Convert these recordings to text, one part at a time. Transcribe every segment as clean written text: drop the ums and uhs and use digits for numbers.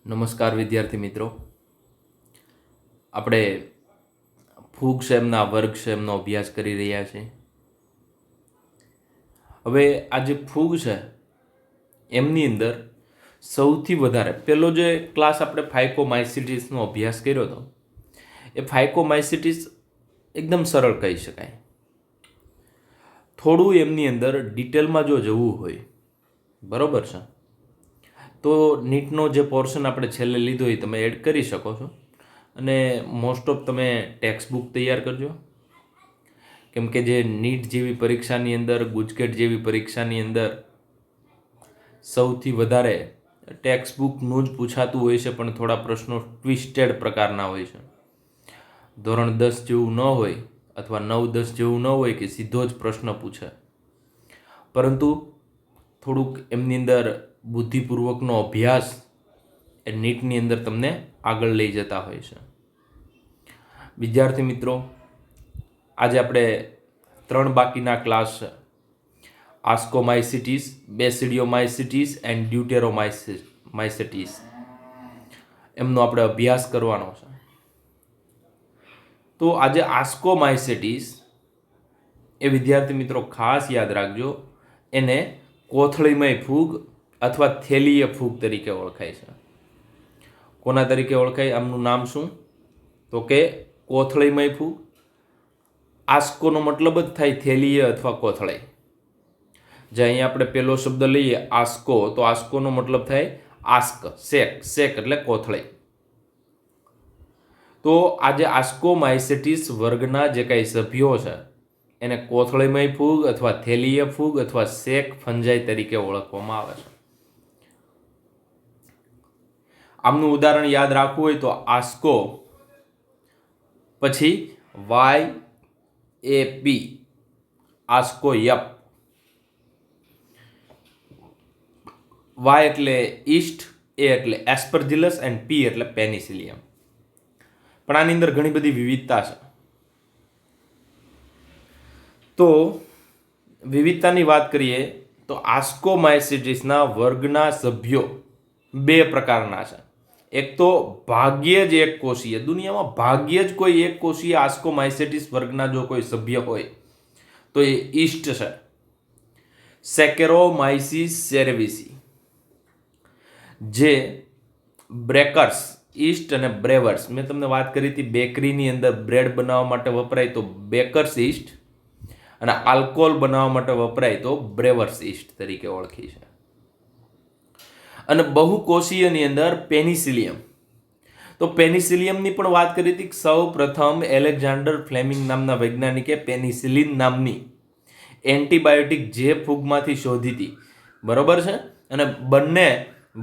નમસ્કાર વિદ્યાર્થી મિત્રો, આપણે ફૂગક્ષેમના વર્ગક્ષેમનો અભ્યાસ કરી રહ્યા છીએ. હવે આ જે ફૂગ છે એમની અંદર સૌથી વધારે પહેલો જે ક્લાસ આપણે ફાઇકોમાઇસિટીસનો અભ્યાસ કર્યો હતો એ ફાઇકોમાઇસિટીસ એકદમ સરળ કહી શકાય. થોડું એમની અંદર ડિટેલમાં જો જવું હોય, બરાબર છે, તો નીટનો જે પોર્શન આપણે છેલ્લે લીધો એ તમે એડ કરી શકો છો. અને મોસ્ટ ઓફ તમે ટેક્સ્ટ બુક તૈયાર કરજો, કેમ કે જે નીટ જેવી પરીક્ષાની અંદર, ગુજકેટ જેવી પરીક્ષાની અંદર સૌથી વધારે ટેક્સ્ટ બુકનું જ પૂછાતું હોય છે, પણ થોડા પ્રશ્નો ટ્વિસ્ટેડ પ્રકારના હોય છે. ધોરણ 10 જેવું ન હોય અથવા 9-10 જેવું ન હોય કે સીધો જ પ્રશ્ન પૂછે, પરંતુ થોડુંક એમની અંદર બુદ્ધિપૂર્વકનો અભ્યાસ એ નીટની અંદર તમને આગળ લઈ જતા હોય છે. વિદ્યાર્થી મિત્રો, આજે આપણે 3 બાકીના ક્લાસ છે: આસ્કોમાઇસિટીસ, બેસિડિયોમાઇસિટીસ એન્ડ ડ્યુટેરોમાઇસિટીસ, એમનો આપણે અભ્યાસ કરવાનો છે. તો આજે આસ્કોમાઇસિટીસ એ વિદ્યાર્થી મિત્રો ખાસ યાદ રાખજો, એને કોથળીમય ફૂગ અથવા થેલીય ફૂગ તરીકે ઓળખાય છે. કોના તરીકે ઓળખાય? આમનું નામ શું? તો કે કોથળીમય ફૂગ. આસ્કોનો મતલબ જ થાય થેલીય અથવા કોથળાઈ. જે અહીંયા આપણે પહેલો શબ્દ લઈએ આસ્કો, તો આસ્કોનો મતલબ થાય આસ્ક, શેક એટલે કોથળાઈ. તો આજે આસ્કોમાઇસિટીસ વર્ગના જે કાંઈ સભ્યો છે એને કોથળીમય ફૂગ અથવા થેલીય ફૂગ અથવા શેક ફંજાઈ તરીકે ઓળખવામાં આવે છે. આમનું ઉદાહરણ યાદ રાખવું હોય તો આસ્કો, પછી YAP, આસ્કોયપ. Y એટલે ઈસ્ટ, A એટલે એસ્પરજિલસ એન્ડ P એટલે પેનિસિલિયમ. પણ આની અંદર ઘણી બધી વિવિધતા છે. તો વિવિધતાની વાત કરીએ તો આસ્કોમાઇસિટીસના વર્ગના સભ્યો 2 પ્રકારના છે. એક તો ભાગ્યે જ એક કોષીય, દુનિયામાં ભાગ્યે જ કોઈ એક કોષીય આસ્કોમાઇસિટીસ વર્ગના જો કોઈ સભ્ય હોય તો એ ઈસ્ટ છે, સેકેરોમાઇસીસ સેરેવિસી. જે બ્રેકર્સ, ઈસ્ટ અને બ્રેવર્સ, મેં તમને વાત કરી હતી બેકરીની અંદર બ્રેડ બનાવવા માટે વપરાય તો બેકર્સ ઈસ્ટ, અને આલ્કોહોલ બનાવવા માટે વપરાય તો બ્રેવર્સ ઈસ્ટ તરીકે ઓળખી છે. અને બહુકોષીયની અંદર પેનિસિલિયમ. તો પેનિસિલિયમની પણ વાત કરી હતી. સૌ પ્રથમ એલેક્ઝાન્ડર ફ્લેમિંગ નામના વૈજ્ઞાનિકે પેનિસિલિન નામની એન્ટીબાયોટિક જે ફૂગમાંથી શોધી હતી, બરોબર છે. અને બંને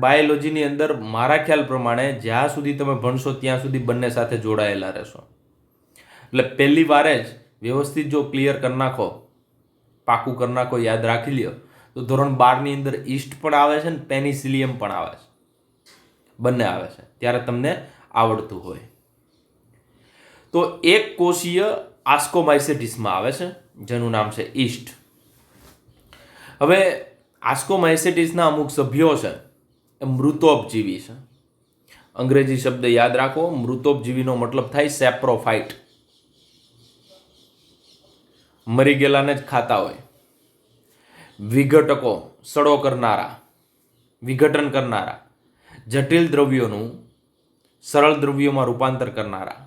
બાયોલોજીની અંદર મારા ખ્યાલ પ્રમાણે જ્યાં સુધી તમે ભણશો ત્યાં સુધી બંને સાથે જોડાયેલા રહેશો. એટલે પહેલી વારે જ વ્યવસ્થિત જો ક્લિયર કરી નાખો, પાકું કરી નાખો, યાદ રાખી લ્યો, તો ધોરણ 12ની અંદર ઈસ્ટ પણ આવે છે ને પેનિસિલિયમ પણ આવે છે, બંને આવે છે, ત્યારે તમને આવડતું હોય. તો એક કોષીય આસ્કોમાઇસિટીસમાં આવે છે જેનું નામ છે ઈસ્ટ. હવે આસ્કોમાઇસિટીસના અમુક સભ્યો છે એ મૃતોપજીવી છે. અંગ્રેજી શબ્દ યાદ રાખો, મૃતોપજીવીનો મતલબ થાય સેપ્રોફાઇટ. મરી ગયેલાને જ ખાતા હોય. વિઘટકો, સડો કરનારા, વિઘટન કરનારા, જટિલ દ્રવ્યોનું સરળ દ્રવ્યોમાં રૂપાંતર કરનારા.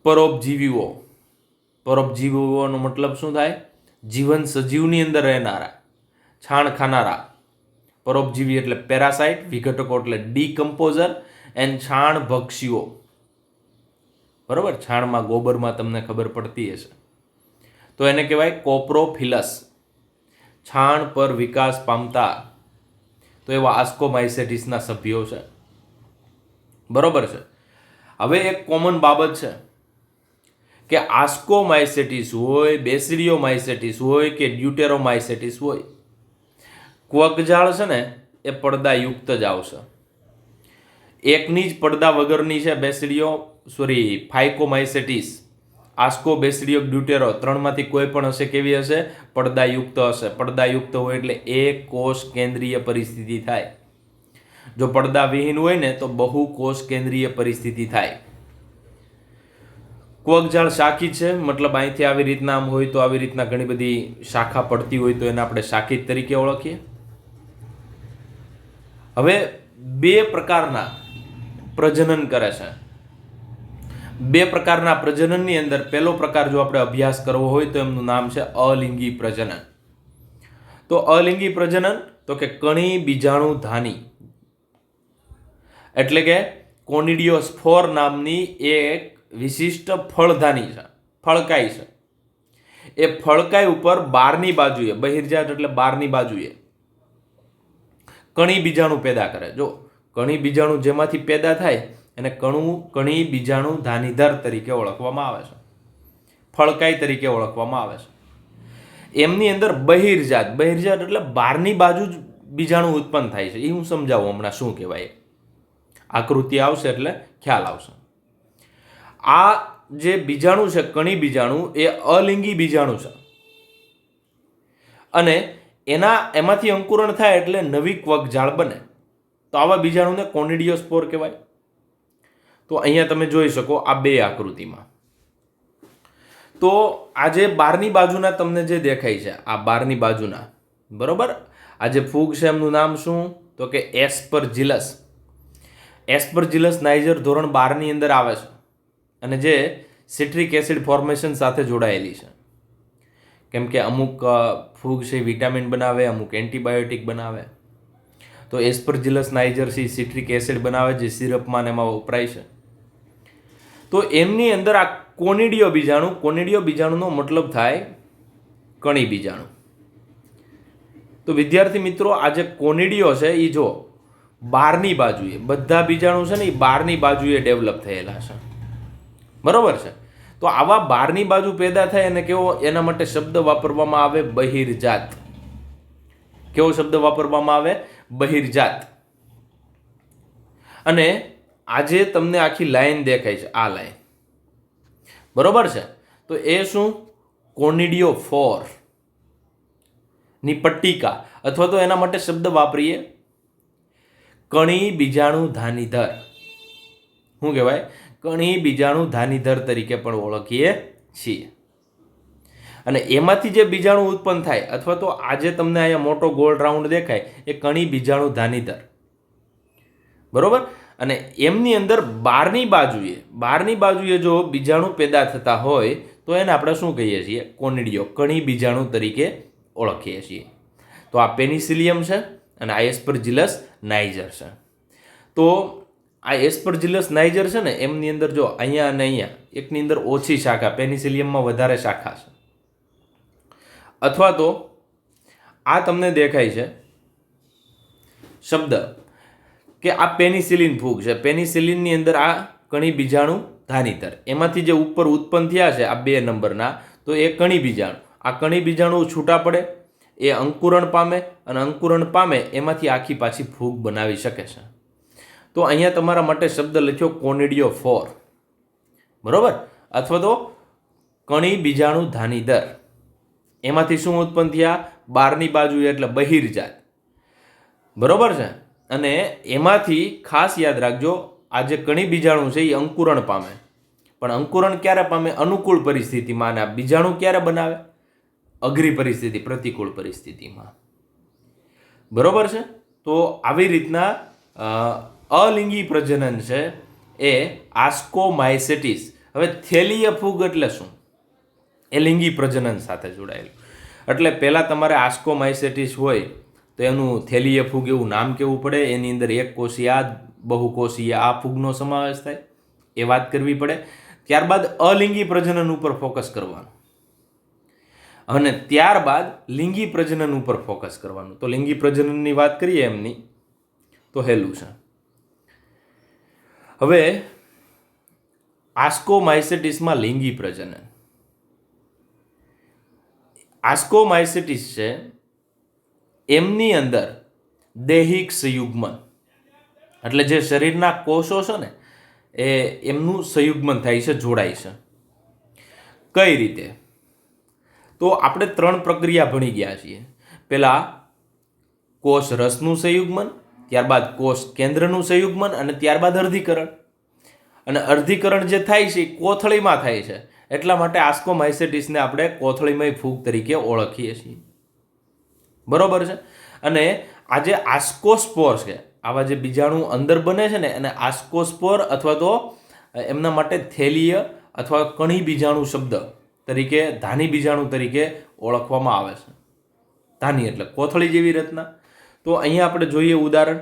પરોપજીવીઓ, પરોપજીવીઓનો મતલબ શું થાય? જીવન સજીવની અંદર રહેનારા, છાણ ખાનારા. પરોપજીવી એટલે પેરાસાઇટ, વિઘટકો એટલે ડીકમ્પોઝર એન્ડ છાણ ભક્ષીઓ. બરોબર, છાણમાં, ગોબરમાં તમને ખબર પડતી હશે, તો એને કહેવાય કોપ્રોફિલસ, છાણ પર વિકાસ પામતા. તો એવા આસ્કોમાઇસિટીસના સભ્યો છે, બરોબર છે. હવે એક કોમન બાબત છે કે આસ્કોમાઇસિટીસ હોય, બેસિડિયોમાઇસિટીસ હોય કે ડ્યુટેરોમાઇસિટીસ હોય, ક્વકજાળ છે ને એ પડદાયુક્ત જ આવશે. એકની જ પડદા વગરની છે ફાઇકોમાઇસિટીસ. આસ્કો, બેસિડિયો, ડ્યુટેરો, 3માંથી કોઈ પણ હશે. કેવી હશે? પડદાયુક્ત હશે. પડદાયુક્ત હોય એટલે એક કોષ કેન્દ્રીય પરિસ્થિતિ થાય. જો પડદા વિહીન હોય ને તો બહુકોષ કેન્દ્રીય પરિસ્થિતિ થાય. ક્વકજાળ શાખી છે, મતલબ અહીંથી આવી રીતના આમ હોય તો આવી રીતના ઘણી બધી શાખા પડતી હોય તો એને આપણે શાખિત તરીકે ઓળખીએ. હવે બે પ્રકારના પ્રજનન કરે છે. બે પ્રકારના પ્રજનનની અંદર પહેલો પ્રકાર જો આપણે અભ્યાસ કરવો હોય તો એમનું નામ છે અલિંગી પ્રજનન. તો અલિંગી પ્રજનન તો કે કણી બીજાણુ ધાની, એટલે કે કોનિડિયોસ્પોર નામની એક વિશિષ્ટ ફળધાની છે, ફળકાઈ છે. એ ફળકાઈ ઉપર બહારની બાજુએ, બહિર્જાત એટલે બહારની બાજુએ કણી બીજાણુ પેદા કરે. જો કણી બીજાણુ જેમાંથી પેદા થાય એને કણી બીજાણુ ધાનીધર તરીકે ઓળખવામાં આવે છે, ફળકાઈ તરીકે ઓળખવામાં આવે છે. એમની અંદર બહિર્જાત, બહિર્જાત એટલે બહારની બાજુ જ બીજાણુ ઉત્પન્ન થાય છે. એ હું સમજાવું હમણાં શું કહેવાય, આકૃતિ આવશે એટલે ખ્યાલ આવશે. આ જે બીજાણુ છે, કણી બીજાણુ, એ અલિંગી બીજાણુ છે અને એમાંથી અંકુરણ થાય એટલે નવી ક્વકજાળ બને. તો આવા બીજાણુને કોનિડિયોસ્પોર કહેવાય. તો અહીંયા તમે જોઈ શકો આ બે આકૃતિમાં. તો આ જે બહારની બાજુના તમને જે દેખાય છે, આ બહારની બાજુના, બરોબર, આ જે ફૂગ છે એમનું નામ શું, તો કે એસ્પરજિલસ. એસ્પરજિલસ નાઇજર ધોરણ 12 ની અંદર આવે છે અને જે સિટ્રિક એસિડ ફોર્મેશન સાથે જોડાયેલી છે. કેમ કે અમુક ફૂગ છે વિટામિન બનાવે, અમુક એન્ટીબાયોટિક બનાવે. તો એસ્પરજિલસ નાઇજર સિટ્રિક એસિડ બનાવે જે સિરપમાં એમાં વપરાય છે. તો એમની અંદર આ કોનિડિયો બીજાણુ, કોનિડિયો બીજાણુનો મતલબ થાય કણી બીજાણુ. તો વિદ્યાર્થી મિત્રો, આ જે કોનિડિયો છે એ જો બહારની બાજુએ, બધા બીજાણુ છે ને એ બહારની બાજુએ ડેવલપ થયેલા છે, બરોબર છે. તો આવા બહારની બાજુ પેદા થાય અને કેવો, એના માટે શબ્દ વાપરવામાં આવે બહિર્જાત. કેવો શબ્દ વાપરવામાં આવે, બહિર્જાત. અને આજે તમને આખી લાઈન દેખાય છે, આ લાઈન, બરોબર છે. તો એ શું, કોનિડિયોફોર ની પટ્ટિકા, અથવા તો એના માટે શબ્દ વાપરીએ કણી બીજાણુ ધાનીધર. શું કહેવાય, કણી બીજાણુ ધાનીધર તરીકે પણ ઓળખીએ છીએ. અને એમાંથી જે બીજાણુ ઉત્પન્ન થાય, અથવા તો આજે તમને અહીંયા મોટો ગોળ રાઉન્ડ દેખાય, એ કણી બીજાણુ ધાનીધર, બરોબર. અને એમની અંદર બહારની બાજુએ જો બીજાણુ પેદા થતા હોય તો એને આપણે શું કહીએ છીએ, કોનિડિયો, કણી બીજાણુ તરીકે ઓળખીએ છીએ. તો આ પેનિસિલિયમ છે અને આ એસ્પરજિલસ નાઇજર છે. તો આ એસ્પરજિલસ નાઇજર છે ને એમની અંદર જો અહીંયા અને અહીંયા એકની અંદર ઓછી શાખા, પેનિસિલિયમમાં વધારે શાખા છે. અથવા તો આ તમને દેખાય છે શબ્દ કે આ પેનિસિલિન ફૂગ છે. પેનિસિલિનની અંદર આ કણી બીજાણુ ધાનીધર, એમાંથી જે ઉપર ઉત્પન્ન થયા છે આ 2 નંબરના, તો એ કણી બીજાણુ, આ કણી બીજાણુ છૂટા પડે, એ અંકુરણ પામે અને અંકુરણ પામે એમાંથી આખી પાછી ફૂગ બનાવી શકે છે. તો અહીંયા તમારા માટે શબ્દ લખ્યો કોનિડિયોફોર, બરોબર, અથવા તો કણી બીજાણુ ધાનીધર. એમાંથી શું ઉત્પન્ન થયા, બહારની બાજુ એટલે બહિર્જાત, બરોબર છે. અને એમાંથી ખાસ યાદ રાખજો, આ જે કણી બીજાણુ છે એ અંકુરણ પામે, પણ અંકુરણ ક્યારે પામે, અનુકૂળ પરિસ્થિતિમાં. અને આ બીજાણુ ક્યારે બનાવે, અઘરી પરિસ્થિતિ, પ્રતિકૂળ પરિસ્થિતિમાં, બરોબર છે. તો આવી રીતના અલિંગી પ્રજનન છે એ આસ્કોમાઇસેટિસ. હવે થેલીય ફૂગ એટલે શું, એ લિંગી પ્રજનન સાથે જોડાયેલું. એટલે પહેલાં તમારે આસ્કોમાઇસેટિસ હોય તો એનું થેલીય ફૂગ એવું નામ કેવું પડે, એની અંદર એક કોષીય, બહુકોષીય આ ફૂગનો સમાવેશ થાય, એ વાત કરવી પડે. ત્યારબાદ અલિંગી પ્રજનન ઉપર ફોકસ કરવાનું અને ત્યારબાદ લિંગી પ્રજનન ઉપર ફોકસ કરવાનું. તો લિંગી પ્રજનનની વાત કરીએ એમની, તો હેલું છે. હવે આસ્કોમાઇસેટિસમાં લિંગી પ્રજનન, આસ્કોમાઇસેટિસ છે એમની અંદર દૈહિક સંયુગ્મન, એટલે જે શરીરના કોષો છે ને એ એમનું સંયુગ્મન થાય છે, જોડાય છે. કઈ રીતે, તો આપણે 3 પ્રક્રિયા ભણી ગયા છીએ. પહેલા કોષ રસનું સંયુગ્મન, ત્યારબાદ કોષ કેન્દ્રનું સંયુગ્મન અને ત્યારબાદ અર્ધીકરણ. અને અર્ધીકરણ જે થાય છે એ કોથળીમાં થાય છે, એટલા માટે આસ્કોમાઇસેટિસને આપણે કોથળીમય ફૂગ તરીકે ઓળખીએ છીએ. બરોબર છે. અને આ જે આસ્કોસ્પોર છે, આવા જે બીજાણુ અંદર બને છે ને એને આસ્કોસ્પોર અથવા તો એમના માટે થેલીય અથવા કણી બીજાણુ શબ્દ તરીકે ધાની બીજાણુ તરીકે ઓળખવામાં આવે છે. ધાની એટલે કોથળી જેવી રચના. તો અહીંયા આપણે જોઈએ ઉદાહરણ.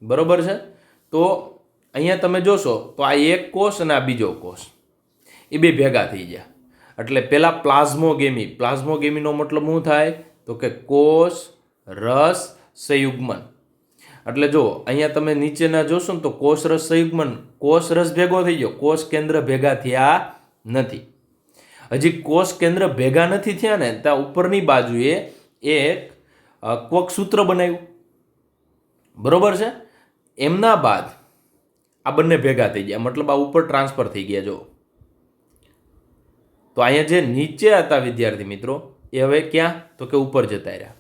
બરોબર છે. તો અહીંયા તમે જોશો તો આ એક કોષ અને આ બીજો કોષ એ બે ભેગા થઈ ગયા એટલે પેલા પ્લાઝ્મોગેમી. પ્લાઝ્મોગેમીનો મતલબ શું થાય તો કે કોષ રસ સંયુગ્મન. એટલે જો અહીંયા તમે નીચેના જોશો ને તો કોષ રસ સંયુગ્મન, કોષ રસ ભેગો થઈ ગયો, કોષ કેન્દ્ર ભેગા થયા નથી. હજી કોષ કેન્દ્ર ભેગા નથી થયા ને ત્યાં ઉપરની બાજુએ એક કોક સૂત્ર બનાવ્યું. બરોબર છે. એમના બાદ આ બંને ભેગા થઈ ગયા, મતલબ આ ઉપર ટ્રાન્સફર થઈ ગયા. જો તો અહીંયા જે નીચે હતા વિદ્યાર્થી મિત્રો એ હવે ક્યાં તો કે ઉપર જતા રહ્યા.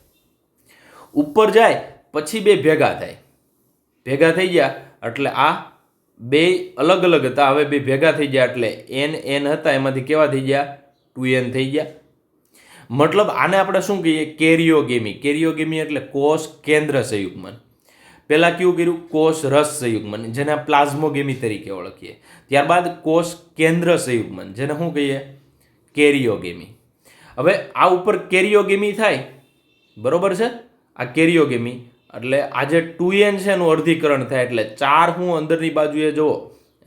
ઉપર જાય પછી બે ભેગા થાય. ભેગા થઈ ગયા એટલે આ બે અલગ અલગ હતા, હવે બે ભેગા થઈ ગયા એટલે એન હતા એમાંથી કેવા થઈ ગયા 2n થઈ ગયા. મતલબ આને આપણે શું કહીએ કેરિયોગેમી. કેરિયોગેમી એટલે કોષ કેન્દ્ર સંયુગ્મન. પહેલા કેવું કર્યું કોષ રસ સંયુગ્મન જેને પ્લાઝ્મોગેમી તરીકે ઓળખીએ. ત્યારબાદ કોષ કેન્દ્ર સંયુગ્મન જેને શું કહીએ કેરિયોગેમી. હવે આ ઉપર કેરિયોગેમી થાય. બરોબર છે. આ કેરિયોગેમી એટલે આ જે 2n છે એનું અર્ધીકરણ થાય એટલે 4 હું અંદરની બાજુએ જુઓ,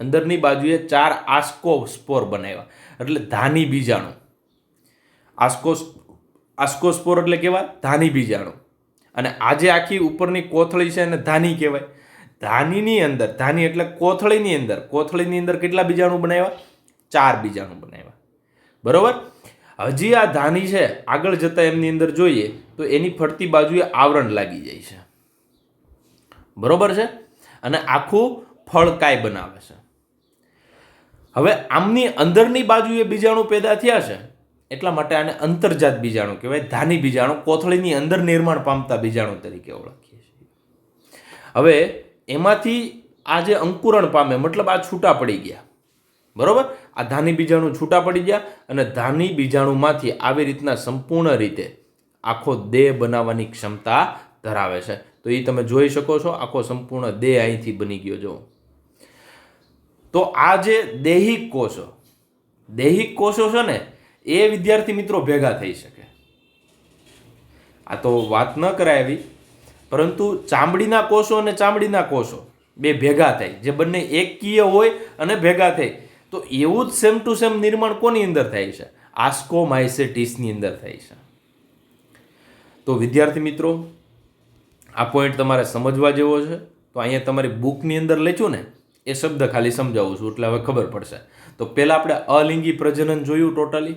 અંદરની બાજુએ 4 આસ્કોસ્પોર બનાવ્યા એટલે ધાની બીજાણુ. આસ્કોસ્પોર એટલે કેવા ધાની બીજાણુ. અને આજે આખી ઉપરની કોથળી છે એને ધાની કહેવાય. ધાનીની અંદર, ધાની એટલે કોથળીની અંદર, કોથળીની અંદર કેટલા બીજાણુ બનાવ્યા 4 બીજાણુ બનાવ્યા. બરોબર. હજી આ ધાની છે આગળ જતા એમની અંદર જોઈએ તો એની ફરતી બાજુએ આવરણ લાગી જાય છે. બરોબર છે. અને આખું ફળકાય બનાવે છે. હવે આમની અંદરની બાજુએ બીજાણુ પેદા થયા છે એટલા માટે આને અંતર્જાત બીજાણુ કહેવાય. ધાની બીજાણુ કોથળીની અંદર નિર્માણ પામતા બીજાણુ તરીકે ઓળખીએ છીએ. હવે એમાંથી આ જે અંકુરણ પામે મતલબ આ છૂટા પડી ગયા. બરોબર. આ ધાની બીજાણુ છૂટા પડી ગયા અને ધાની બીજાણુમાંથી આવી રીતના સંપૂર્ણ રીતે આખો દેહ બનાવવાની ક્ષમતા ધરાવે છે. તો એ તમે જોઈ શકો છો આખો સંપૂર્ણ દેહ અહીંથી બની ગયો. જો તો આ જે દૈહિક કોષો છે ને એ વિદ્યાર્થી મિત્રો ભેગા થઈ શકે. આ તો વાત ન કરાય એવી, પરંતુ ચામડીના કોષો અને ચામડીના કોષો બે ભેગા થાય જે બંને એકકીય હોય અને ભેગા થાય તો એવું જ સેમ ટુ સેમ નિર્માણ કોની અંદર થાય છે આસ્કોમાઇસેટિસની અંદર થાય છે. તો વિદ્યાર્થી મિત્રો આ પોઈન્ટ તમારે સમજવા જેવો છે. તો અહીંયા તમારી બુકની અંદર લખ્યું ને એ શબ્દ ખાલી સમજાવું છું એટલે હવે ખબર પડશે. તો પહેલાં આપણે અલિંગી પ્રજનન જોયું ટોટલી,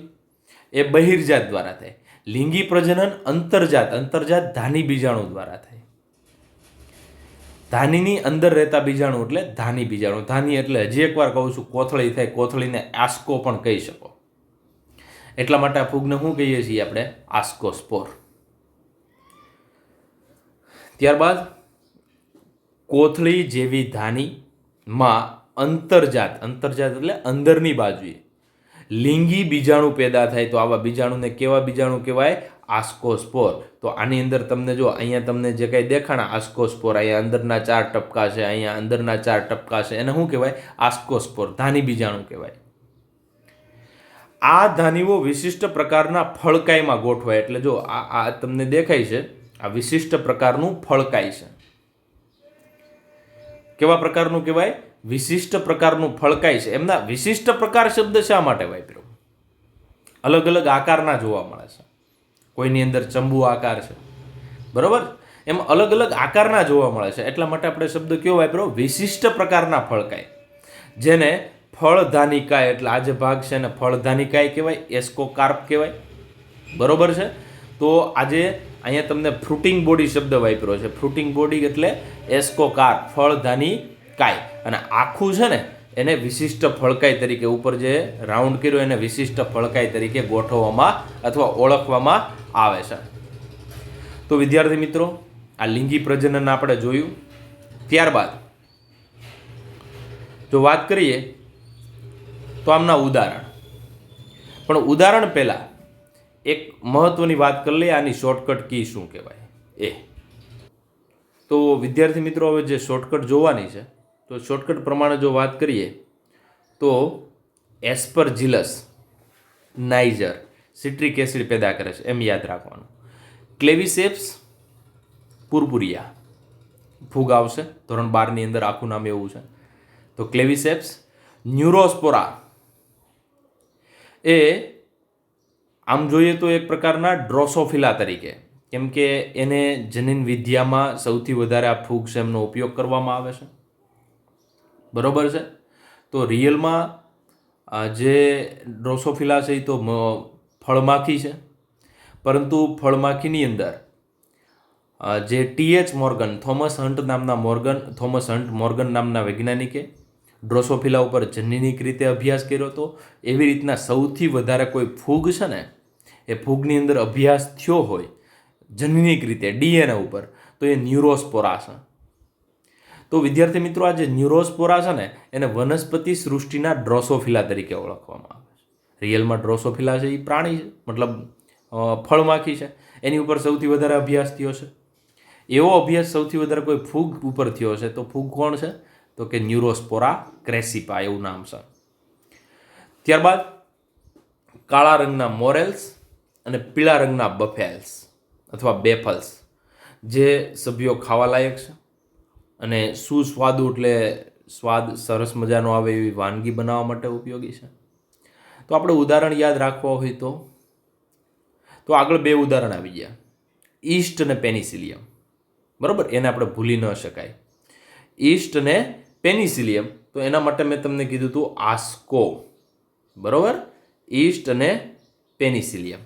એ બહિર્જાત દ્વારા થાય. લિંગી પ્રજનન અંતર્જાત ધાની બીજાણુ દ્વારા થાય. ધાનીની અંદર રહેતા બીજાણુ એટલે ધાની બીજાણુ. ધાની એટલે હજી એકવાર કહું છું કોથળી થાય, કોથળીને આસ્કો પણ કહી શકો. એટલા માટે આ ફૂગને શું કહીએ છીએ આપણે આસ્કોસ્પોર. ત્યારબાદ કોથળી જેવી ધાનીમાં અંતર્જાત એટલે અંદરની બાજુએ લિંગી બીજાણુ પેદા થાય તો આવા બીજાણુને કેવા બીજાણુ કહેવાય આસ્કોસ્પોર. તો આની અંદર તમને જો અહીંયા તમને જે કંઈ દેખાણા આસ્કોસ્પોર, અહીંયા અંદરના 4 ટપકા છે, અહીંયા અંદરના 4 ટપકા છે, એને શું કહેવાય આસ્કોસ્પોર, ધાની બીજાણુ કહેવાય. આ ધાનીઓ વિશિષ્ટ પ્રકારના ફળકાયમાં ગોઠવાય. એટલે જો આ તમને દેખાય છે આ વિશિષ્ટ પ્રકારનું ફળકાય છે. કેવા પ્રકારનું કહેવાય વિશિષ્ટ પ્રકારનું ફળકાય છે. એમના વિશિષ્ટ પ્રકાર શબ્દ શા માટે વાપર્યો? અલગ અલગ આકારના જોવા મળે છે. કોઈની અંદર ચંબુ આકાર છે. બરોબર. એમ અલગ અલગ આકારના જોવા મળે છે એટલા માટે આપણે શબ્દ કયો વાપર્યો વિશિષ્ટ પ્રકારના ફળકાય, જેને ફળધાનિકાય એટલે આ જે ભાગ છે એને ફળધાનિકાય કહેવાય, એસ્કોકાર્પ કહેવાય. બરોબર છે. તો આજે અહીંયા તમને ફ્રૂટિંગ બોડી શબ્દ વાપર્યો છે. ફ્રૂટિંગ બોડી એટલે એસ્કોકાર્પ, ફળધાનિકાય. અને આખું છે ને એને વિશિષ્ટ ફળકાય તરીકે ઉપર જે રાઉન્ડ કર્યો એને વિશિષ્ટ ફળકાય તરીકે ગોઠવવામાં અથવા ઓળખવામાં આવે છે. તો વિદ્યાર્થી મિત્રો આ લિંગી પ્રજનન આપણે જોયું. ત્યારબાદ જો વાત કરીએ તો આમના ઉદાહરણ, પણ ઉદાહરણ પહેલાં એક મહત્વની વાત કરી લઈએ, આની શોર્ટકટ કી શું કહેવાય એ. તો વિદ્યાર્થી મિત્રો, હવે જે શોર્ટકટ જોવાની છે, તો શોર્ટકટ પ્રમાણે જો વાત કરીએ તો એસ્પરજીલસ નાઇજર સિટ્રિક એસિડ પેદા કરે છે, એમ યાદ રાખવાનું. ક્લેવિસેપ્સ પુરપુરિયા ફૂગ આવશે, ધોરણ 12 અંદર આખું નામ એવું છે. તો ક્લેવિસેપ્સ. ન્યુરોસ્પોરા એ આમ જોઈએ તો એક પ્રકારના ડ્રોસોફિલા તરીકે, કેમ કે એને જનીન વિદ્યામાં સૌથી વધારે આ ફૂગ છે એમનો ઉપયોગ કરવામાં આવે છે. બરોબર છે. તો રિયલમાં જે ડ્રોસોફિલા છે એ તો ફળમાખી છે, પરંતુ ફળમાખીની અંદર જે TH Morgan, Thomas hunt Morgan નામના વૈજ્ઞાનિકે ડ્રોસોફિલા ઉપર જનીનિક રીતે અભ્યાસ કર્યો હતો. એવી રીતના સૌથી વધારે કોઈ ફૂગ છે ને, એ ફૂગની અંદર અભ્યાસ થયો હોય જનીનિક રીતે DNA ઉપર, તો એ ન્યુરોસ્પોરા છે. તો વિદ્યાર્થી મિત્રો, આ જે ન્યુરોસ્પોરા છે ને, એને વનસ્પતિ સૃષ્ટિના ડ્રોસોફિલા તરીકે ઓળખવામાં આવે છે. રિયલમાં ડ્રોસોફિલા છે એ પ્રાણી છે, મતલબ ફળમાખી છે, એની ઉપર સૌથી વધારે અભ્યાસ થયો છે. એવો અભ્યાસ સૌથી વધારે કોઈ ફૂગ ઉપર થયો છે, તો ફૂગ કોણ છે? તો કે ન્યુરોસ્પોરા ક્રેસિપા એવું નામ છે. ત્યારબાદ કાળા રંગના મોરેલ્સ અને પીળા રંગના બફેલ્સ અથવા બેફલ્સ, જે સભ્યો ખાવા લાયક છે અને સુસ્વાદુ, એટલે સ્વાદ સરસ મજાનો આવે એવી વાનગી બનાવવા માટે ઉપયોગી છે. તો આપણે ઉદાહરણ યાદ રાખવા હોય તો આગળ 2 ઉદાહરણ આવી ગયા, ઈસ્ટ અને પેનિસિલિયમ. બરાબર, એને આપણે ભૂલી ન શકાય. ઈસ્ટ અને પેનિસિલિયમ, તો એના માટે મેં તમને કીધું હતું આસ્કો. બરાબર, ઈસ્ટ અને પેનિસિલિયમ.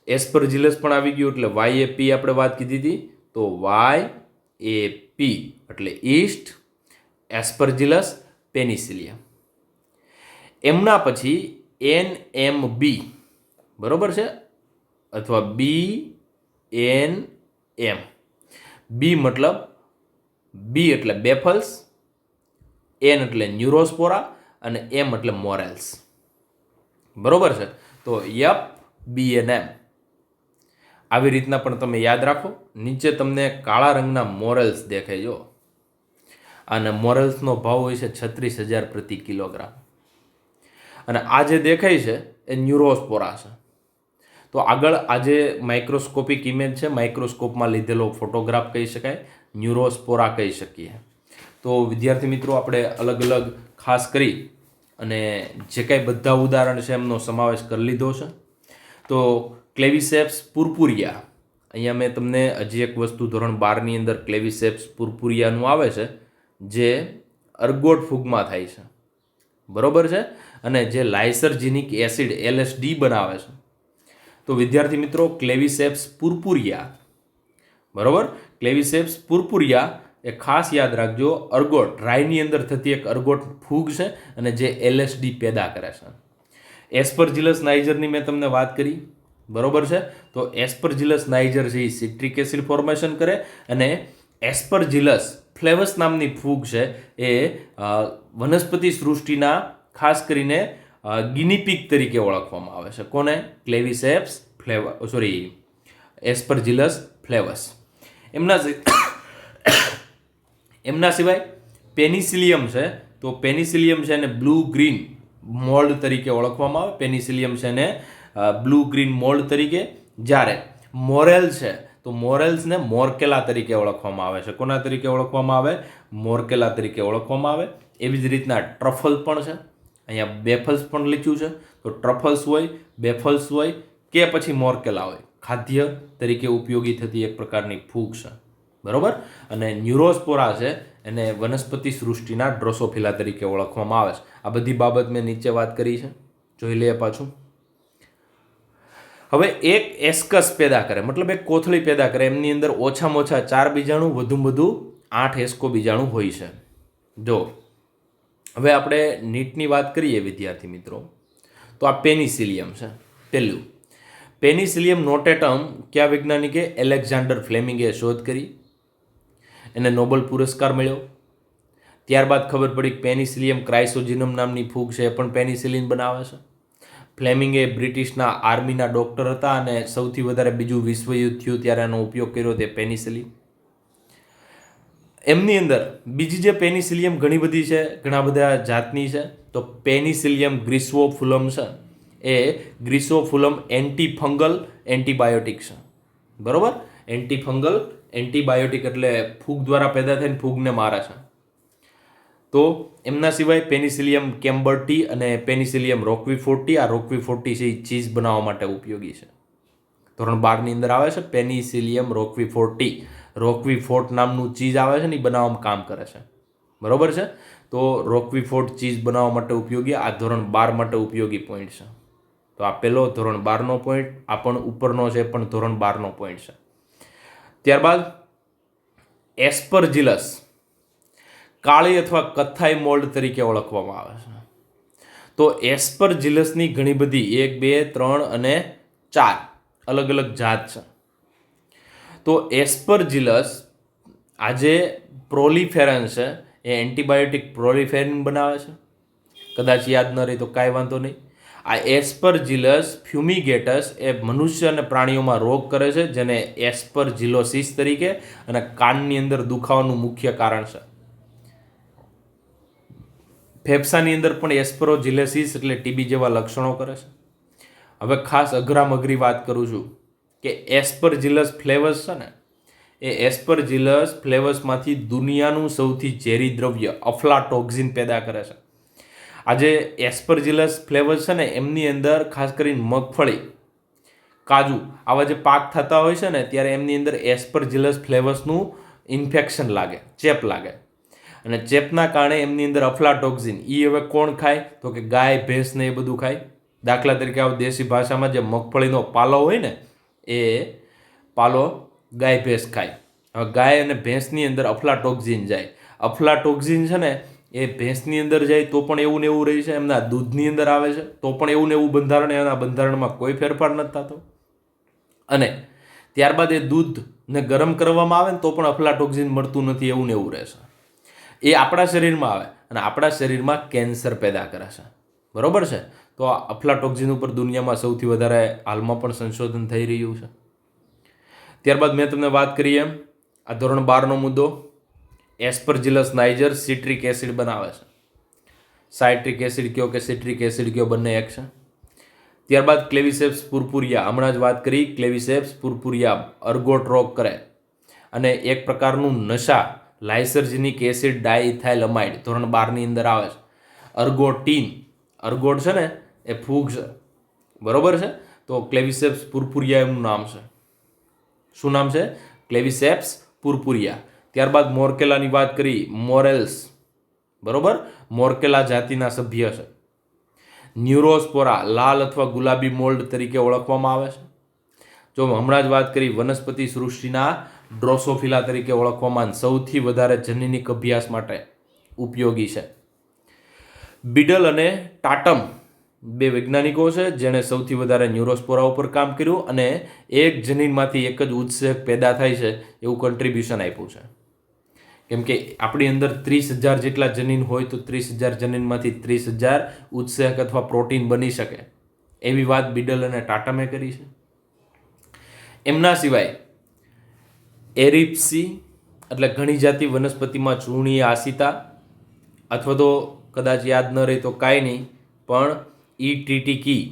એસ્પરજીલસ પણ આવી ગયું, એટલે YAP આપણે વાત કીધી હતી, તો YAP એટલે ઈસ્ટ, એસ્પરજીલસ, પેનિસિલિયમ. એમના પછી NMB, બરાબર છે, અથવા BNM. B એટલે બેફલ્સ, N એટલે ન્યુરોસ્પોરા અને M એટલે મોરેલ્સ. બરોબર છે. તો BNM આવી રીતના પણ તમે યાદ રાખો. નીચે તમને કાળા રંગના મોરેલ્સ દેખાય જો, અને મોરેલ્સનો ભાવ હોય છે 36,000 પ્રતિ કિલોગ્રામ. અને આ જે દેખાય છે એ ન્યુરોસ્પોરા છે. તો આગળ આજે માઇક્રોસ્કોપિક ઇમેજ છે, માઇક્રોસ્કોપમાં લીધેલો ફોટોગ્રાફ કહી શકાય, ન્યુરોસ્પોરા કહી શકીએ. તો વિદ્યાર્થી મિત્રો, આપણે અલગ અલગ ખાસ કરી અને જે કાંઈ બધા ઉદાહરણ છે એમનો સમાવેશ કરી લીધો છે. તો ક્લેવિસેપ્સ પુરપુરિયા, અહીંયા મેં તમને હજી એક વસ્તુ ધોરણ 12ની અંદર ક્લેવિસેપ્સ પુરપુરિયાનું આવે છે, જે અર્ગોટ ફૂગમાં થાય છે. બરોબર છે. અને જે લાઇસર્જીનિક એસિડ LSD બનાવે છે. તો વિદ્યાર્થી મિત્રો, ક્લેવિસેપ્સ પુરપુરિયા, બરોબર, ક્લેવિસેપ્સ પુરપુરિયા એ ખાસ યાદ રાખજો, અર્ગોટ, રાઈની અંદર થતી એક અર્ગોટ ફૂગ છે અને જે LSD પેદા કરે છે. એસ્પરજીલસ નાઇજરની મેં તમને વાત કરી, બરોબર છે. તો એસ્પરજીલસ નાઇજર છે એ સિટ્રિક એસિડ ફોર્મેશન કરે, અને એસ્પરજીલસ ફ્લેવસ નામની ફૂગ છે એ વનસ્પતિ સૃષ્ટિના ખાસ કરીને ગિનીપિગ તરીકે ઓળખવામાં આવે છે. કોને? ક્લેવિસેપ્સ એસ્પરજીલસ ફ્લેવસ. એમના સિવાય પેનિસિલિયમ છે. તો પેનિસિલિયમ છે એને બ્લુ ગ્રીન મોલ્ડ તરીકે ઓળખવામાં આવે. પેનિસિલિયમ છે એને બ્લુ ગ્રીન મોલ્ડ તરીકે. જ્યારે મોરેલ છે, તો મોરેલ્સને મોર્કેલા તરીકે ઓળખવામાં આવે છે. કોના તરીકે ઓળખવામાં આવે? મોર્કેલા તરીકે ઓળખવામાં આવે. એવી જ રીતના ટ્રફલ પણ છે. અહીંયા બેફલ્સ પણ લખ્યું છે. તો ટ્રફલ્સ હોય, બેફલ્સ હોય કે પછી મોર્કેલા હોય, ખાદ્ય તરીકે ઉપયોગી થતી એક પ્રકારની ફૂગ છે. બરોબર. અને ન્યુરોસ્પોરા છે એને વનસ્પતિ સૃષ્ટિના ડ્રોસોફિલા તરીકે ઓળખવામાં આવે છે. આ બધી બાબત મેં નીચે વાત કરી છે, જોઈ લઈએ પાછું. હવે એક એસ્કસ પેદા કરે, મતલબ એક કોથળી પેદા કરે, એમની અંદર ઓછામાં ઓછા 4 બીજાણુ, વધુમાં વધુ 8 એસ્કો બીજાણુ હોય છે. જો હવે આપણે નીટની વાત કરીએ વિદ્યાર્થી મિત્રો, તો આ પેનિસિલિયમ છે. પહેલું પેનિસિલિયમ નોટેટમ કયા વૈજ્ઞાનિકે? એલેક્ઝાન્ડર ફ્લેમિંગે શોધ કરી, એને નોબેલ પુરસ્કાર મળ્યો. ત્યારબાદ ખબર પડી કે પેનિસિલિયમ ક્રાઇસોજીનમ નામની ફૂગ છે એ પણ પેનિસિલિન બનાવે છે. ફ્લેમિંગ એ બ્રિટિશના આર્મીના ડૉક્ટર હતા અને સૌથી વધારે બીજું વિશ્વયુદ્ધ થયું ત્યારે એનો ઉપયોગ કર્યો તે પેનિસિલિન. એમની અંદર બીજી જે પેનિસિલિયમ ઘણી બધી છે, ઘણા બધા જાતની છે. તો પેનિસિલિયમ ગ્રીસોફુલમ છે એ ગ્રીસોફુલમ એન્ટીફંગલ એન્ટીબાયોટિક છે. બરોબર, એન્ટીફંગલ એન્ટીબાયોટિક એટલે ફૂગ દ્વારા પેદા થઈને ફૂગને મારે છે. તો એમના સિવાય પેનિસિલિયમ કેમ્બર્ટી અને પેનિસિલિયમ રોક્વીફોર્ટી, આ રોક્વીફોર્ટી છે એ ચીઝ બનાવવા માટે ઉપયોગી છે. ધોરણ 12 ની અંદર આવે છે પેનિસિલિયમ રોક્વીફોર્ટી. રોક્વીફોર્ટ નામનું ચીઝ આવે છે ને એ બનાવવામાં કામ કરે છે. બરોબર છે. તો રોક્વીફોર્ટ ચીઝ બનાવવા માટે ઉપયોગી, આ ધોરણ 12 માટે ઉપયોગી પોઈન્ટ છે. તો આ પહેલો ધોરણ 12નો પોઈન્ટ, આ પણ ઉપરનો છે પણ ધોરણ 12નો પોઈન્ટ છે. ત્યારબાદ એસ્પરજિલસ કાળી અથવા કથ્થાઈ મોલ્ડ તરીકે ઓળખવામાં આવે છે. તો એસ્પરજિલસની ઘણી બધી 1, 2, 3 અને 4 અલગ અલગ જાત છે. તો એસ્પરજિલસ આજે પ્રોલિફેરન છે એ એન્ટીબાયોટિક પ્રોલિફેરન બનાવે છે. કદાચ યાદ ન રહી તો કાંઈ વાંધો નહીં. આ એસ્પરજિલસ ફ્યુમિગેટસ એ મનુષ્ય અને પ્રાણીઓમાં રોગ કરે છે, જેને એસ્પરજિલોસિસ તરીકે, અને કાનની અંદર દુખાવાનું મુખ્ય કારણ છે. ફેફસાની અંદર પણ એસ્પરોજિલેસિસ એટલે ટીબી જેવા લક્ષણો કરે છે. હવે ખાસ અઘરામઘરી વાત કરું છું કે એસ્પરજિલસ ફ્લેવસ છે ને એ એસ્પરજિલસ ફ્લેવસમાંથી દુનિયાનું સૌથી ઝેરી દ્રવ્ય અફ્લાટોક્સિન પેદા કરે છે. આજે એસ્પરજિલસ ફ્લેવસ છે ને એમની અંદર ખાસ કરીને મગફળી, કાજુ આવા જે પાક થતા હોય છે ને ત્યારે એમની અંદર એસ્પરજિલસ ફ્લેવસનું ઇન્ફેક્શન લાગે, ચેપ લાગે. અને ચેપના કારણે એમની અંદર અફ્લાટોક્સિન, એ હવે કોણ ખાય તો કે ગાય, ભેંસ ને એ બધું ખાય. દાખલા તરીકે આવું દેશી ભાષામાં જે મગફળીનો પાલો હોય ને એ પાલો ગાય ભેંસ ખાય. હવે ગાય અને ભેંસની અંદર અફ્લાટોક્સિન જાય. અફ્લાટોક્સિન છે ને એ ભેંસની અંદર જાય તો પણ એવું ને એવું રહે છે, એમના દૂધની અંદર આવે છે તો પણ એવું ને એવું બંધારણ, એના બંધારણમાં કોઈ ફેરફાર નથી થતો. અને ત્યારબાદ એ દૂધને ગરમ કરવામાં આવે ને તો પણ અફ્લાટોક્સિન મળતું નથી, એવું ને એવું રહે છે. એ આપણા શરીરમાં આવે અને આપણા શરીરમાં કેન્સર પેદા કરે છે. બરોબર છે. તો આ અફ્લાટોક્સિન ઉપર દુનિયામાં સૌથી વધારે હાલમાં પણ સંશોધન થઈ રહ્યું છે. ત્યારબાદ મેં તમને વાત કરી એમ આ ધોરણ 12નો મુદ્દો, એસ્પરજિલસ નાઇજર સિટ્રિક એસિડ બનાવે છે. સાઇટ્રિક એસિડ કયો કે સિટ્રિક એસિડ કયો, બંને એક છે. ત્યારબાદ ક્લેવિસેપ્સ પુર્પુરિયા, હમણાં જ વાત કરી, ક્લેવિસેપ્સ પુર્પુરિયા અર્ગોટ રોગ કરે અને એક પ્રકારનું નશા લાઇસર્જિનિક એસિડ ડાઇથાઇલમાઇડ ધોરણ 12ની અંદર આવે છે. અર્ગોટીન, અર્ગોટ છે ને એ ફૂગ છે. બરોબર છે. તો ક્લેવિસેપ્સ પુર્પુરિયા એમનું નામ છે. શું નામ છે? ક્લેવિસેપ્સ પુર્પુરિયા. ત્યારબાદ મોર્કેલાની વાત કરી, મોરેલ્સ. બરોબર, મોર્કેલા જાતિના સભ્ય છે. ન્યુરોસ્પોરા લાલ અથવા ગુલાબી મોલ્ડ તરીકે ઓળખવામાં આવે છે. જો હમણાં જ વાત કરી વનસ્પતિ સૃષ્ટિના ડ્રોસોફિલા તરીકે ઓળખવામાં, સૌથી વધારે જનીનિક અભ્યાસ માટે ઉપયોગી છે. બીડલ અને ટાટમ બે વૈજ્ઞાનિકો છે જેણે સૌથી વધારે ન્યુરોસ્પોરા ઉપર કામ કર્યું અને એક જનીનમાંથી એક જ ઉત્સેચક પેદા થાય છે એવું કન્ટ્રીબ્યુશન આપ્યું છે. કેમ કે આપણી અંદર 30,000 જેટલા જનીન હોય તો 30,000 જનીનમાંથી 30,000 ઉત્સેચક અથવા પ્રોટીન બની શકે, એવી વાત બીડલ અને ટાટમે કરી છે. એમના સિવાય એરિપ્સી એટલે ઘણી જાતિ વનસ્પતિમાં ચૂર્ણીય આસિતા, અથવા તો કદાચ યાદ ન રહી તો કાંઈ નહીં, પણ ઈટીટીકી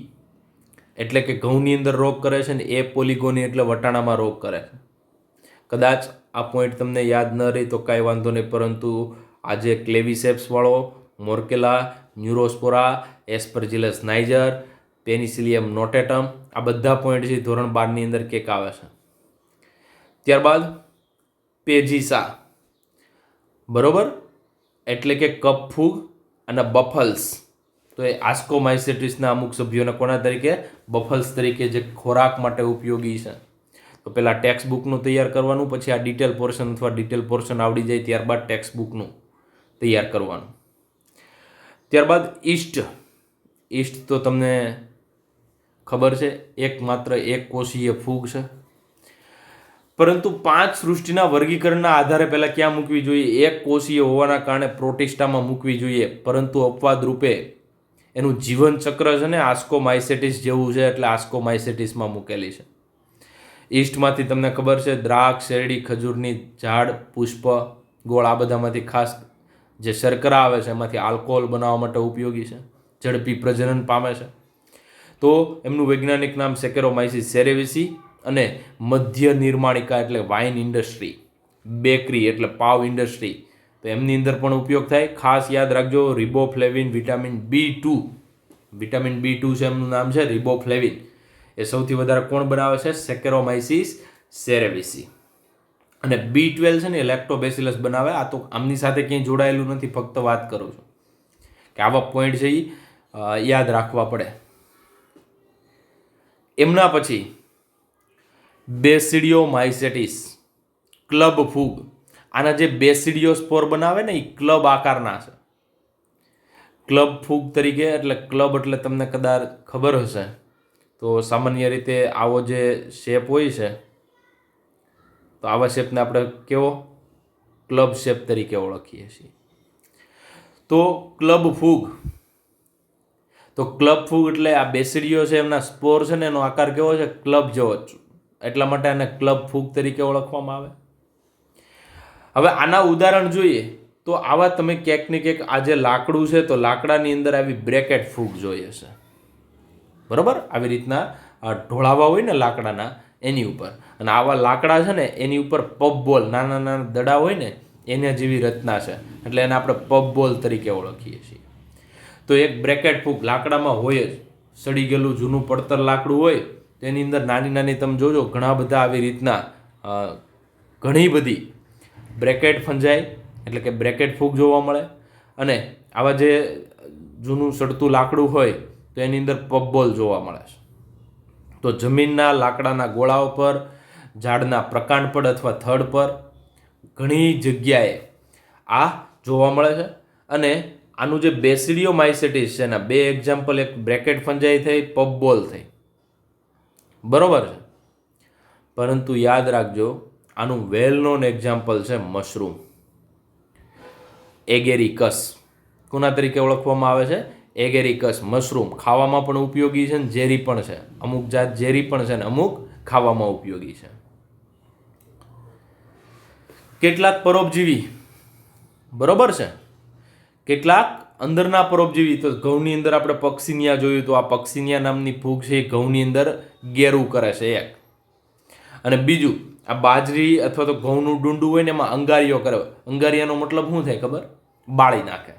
એટલે કે ઘઉંની અંદર રોગ કરે છે ને એ પોલિગોની એટલે વટાણામાં રોગ કરે છે. કદાચ આ પોઈન્ટ તમને યાદ ન રહી તો કાંઈ વાંધો નહીં, પરંતુ આજે ક્લેવિસેપ્સ વાળો, મોર્કેલા, ન્યુરોસ્પોરા, એસ્પરજિલસ નાઇજર, પેનિસિલિયમ નોટેટમ, આ બધા પોઈન્ટ છે ધોરણ 12ની અંદર કેક આવે છે. ત્યારબાદ પેજીસા, બરોબર, એટલે કે કપફૂગ અને બફલ્સ. તો એ આસ્કોમાઇસેટિસના અમુક સભ્યોને કોના તરીકે? બફલ્સ તરીકે, જે ખોરાક માટે ઉપયોગી છે. તો પહેલાં ટેક્સ્ટ બુકનું તૈયાર કરવાનું, પછી આ ડિટેલ પોર્શન અથવા ડિટેલ પોર્શન આવડી જાય ત્યારબાદ ટેક્સ્ટ બુકનું તૈયાર કરવાનું. ત્યારબાદ ઈસ્ટ. ઈસ્ટ તો તમને ખબર છે, એકમાત્ર એક કોષીય ફૂગ છે. પરંતુ 5 સૃષ્ટિના વર્ગીકરણના આધારે પહેલા ક્યાં મૂકવી જોઈએ? એક કોષીય હોવાના કારણે પ્રોટિસ્ટામાં મૂકવી જોઈએ, પરંતુ અપવાદ રૂપે એનું જીવન ચક્ર છે ને આસ્કોમાઇસેટિસ જેવું છે, એટલે આસ્કોમાઇસેટિસમાં મૂકેલી છે. ઈસ્ટમાંથી તમને ખબર છે દ્રાક્ષ, શેરડી, ખજૂરની ઝાડ, પુષ્પ, ગોળ, આ બધામાંથી ખાસ જે શર્કરા આવે છે એમાંથી આલ્કોહોલ બનાવવા માટે ઉપયોગી છે, ઝડપી પ્રજનન પામે છે. તો એમનું વૈજ્ઞાનિક નામ સેકેરોમાઇસિસ સેરેવિસી. અને મધ્ય નિર્માણિકા એટલે વાઇન ઇન્ડસ્ટ્રી, બેકરી એટલે પાવ ઇન્ડસ્ટ્રી, તો એમની અંદર પણ ઉપયોગ થાય. ખાસ યાદ રાખજો રિબોફ્લેવિન, વિટામિન બી ટુ છે, એમનું નામ છે રિબોફ્લેવિન. એ સૌથી વધારે કોણ બનાવે છે? સેકેરોમાઇસિસ સેરેવિસી. અને B12 છે ને એ લેક્ટોબેસિલસ બનાવે. આ તો આમની સાથે ક્યાંય જોડાયેલું નથી, ફક્ત વાત કરું છું કે આવા પોઈન્ટ છે એ યાદ રાખવા પડે. એમના પછી બેસિડિયોમાઇસેટિસ, ક્લબ ફૂગ. આના જે બેસિડિયોસ્પોર બનાવે ને એ ક્લબ આકારના છે, ક્લબ ફૂગ તરીકે. એટલે ક્લબ એટલે તમને કદાચ ખબર હશે તો સામાન્ય રીતે આવો જે શેપ હોય છે, તો આવા શેપને આપણે કેવો? ક્લબ શેપ તરીકે ઓળખીએ છીએ. તો ક્લબ ફૂગ, તો ક્લબ ફૂગ એટલે આ બેસિડિયો છે, એમના સ્પોર છે ને એનો આકાર કેવો છે? ક્લબ જેવો જ, એટલા માટે આને ક્લબ ફૂગ તરીકે ઓળખવામાં આવે. હવે આના ઉદાહરણ જોઈએ તો આવા તમે ક્યાંક ને ક્યાંક આ જે લાકડું છે તો લાકડાની અંદર આવી બ્રેકેટ ફૂગ જોઈએ છે, બરોબર? આવી રીતના ઢોળાવા હોય ને લાકડાના એની ઉપર, અને આવા લાકડા છે ને એની ઉપર પબ બોલ, નાના નાના દડા હોય ને એના જેવી રચના છે, એટલે એને આપણે પબ બોલ તરીકે ઓળખીએ છીએ. તો એક બ્રેકેટ ફૂગ લાકડામાં હોય જ, સડી ગયેલું જૂનું પડતર લાકડું હોય તો એની અંદર નાની નાની તમે જોજો ઘણા બધા આવી રીતના ઘણી બધી બ્રેકેટ ફંજાઈ એટલે કે બ્રેકેટ ફૂગ જોવા મળે. અને આવા જે જૂનું સડતું લાકડું હોય તો એની અંદર પબબોલ જોવા મળે છે. તો જમીનના લાકડાના ગોળાઓ પર, ઝાડના પ્રકાંડ પર અથવા થડ પર ઘણી જગ્યાએ આ જોવા મળે છે. અને આનું જે બેસિડિયોમાઇસેટિસ છે એના બે એક્ઝામ્પલ, એક બ્રેકેટ ફંજાઈ થઈ, પબબોલ થઈ, બરોબર છે. પરંતુ યાદ રાખજો આનું વેલ નોન એક્ઝામ્પલ છે મશરૂમ, એગેરિકસ. કોના તરીકે ઓળખવામાં આવે છે? એગેરિકસ. મશરૂમ ખાવામાં પણ ઉપયોગી છે ને ઝેરી પણ છે. અમુક જાત ઝેરી પણ છે ને અમુક ખાવામાં ઉપયોગી છે. કેટલાક પરોપજીવી, બરોબર છે, કેટલાક અંદરના પરોપજીવી. તો ઘઉંની અંદર આપણે પક્ષીનિયા જોયું, તો આ પક્ષીનિયા નામની ફૂગ છે એ ઘઉંની અંદર ગેરું કરે છે એક. અને બીજું આ બાજરી અથવા તો ઘઉંનું ડુંડું હોય ને એમાં અંગારીઓ કરે. અંગારિયાનો મતલબ શું થાય ખબર? બાળી નાખે.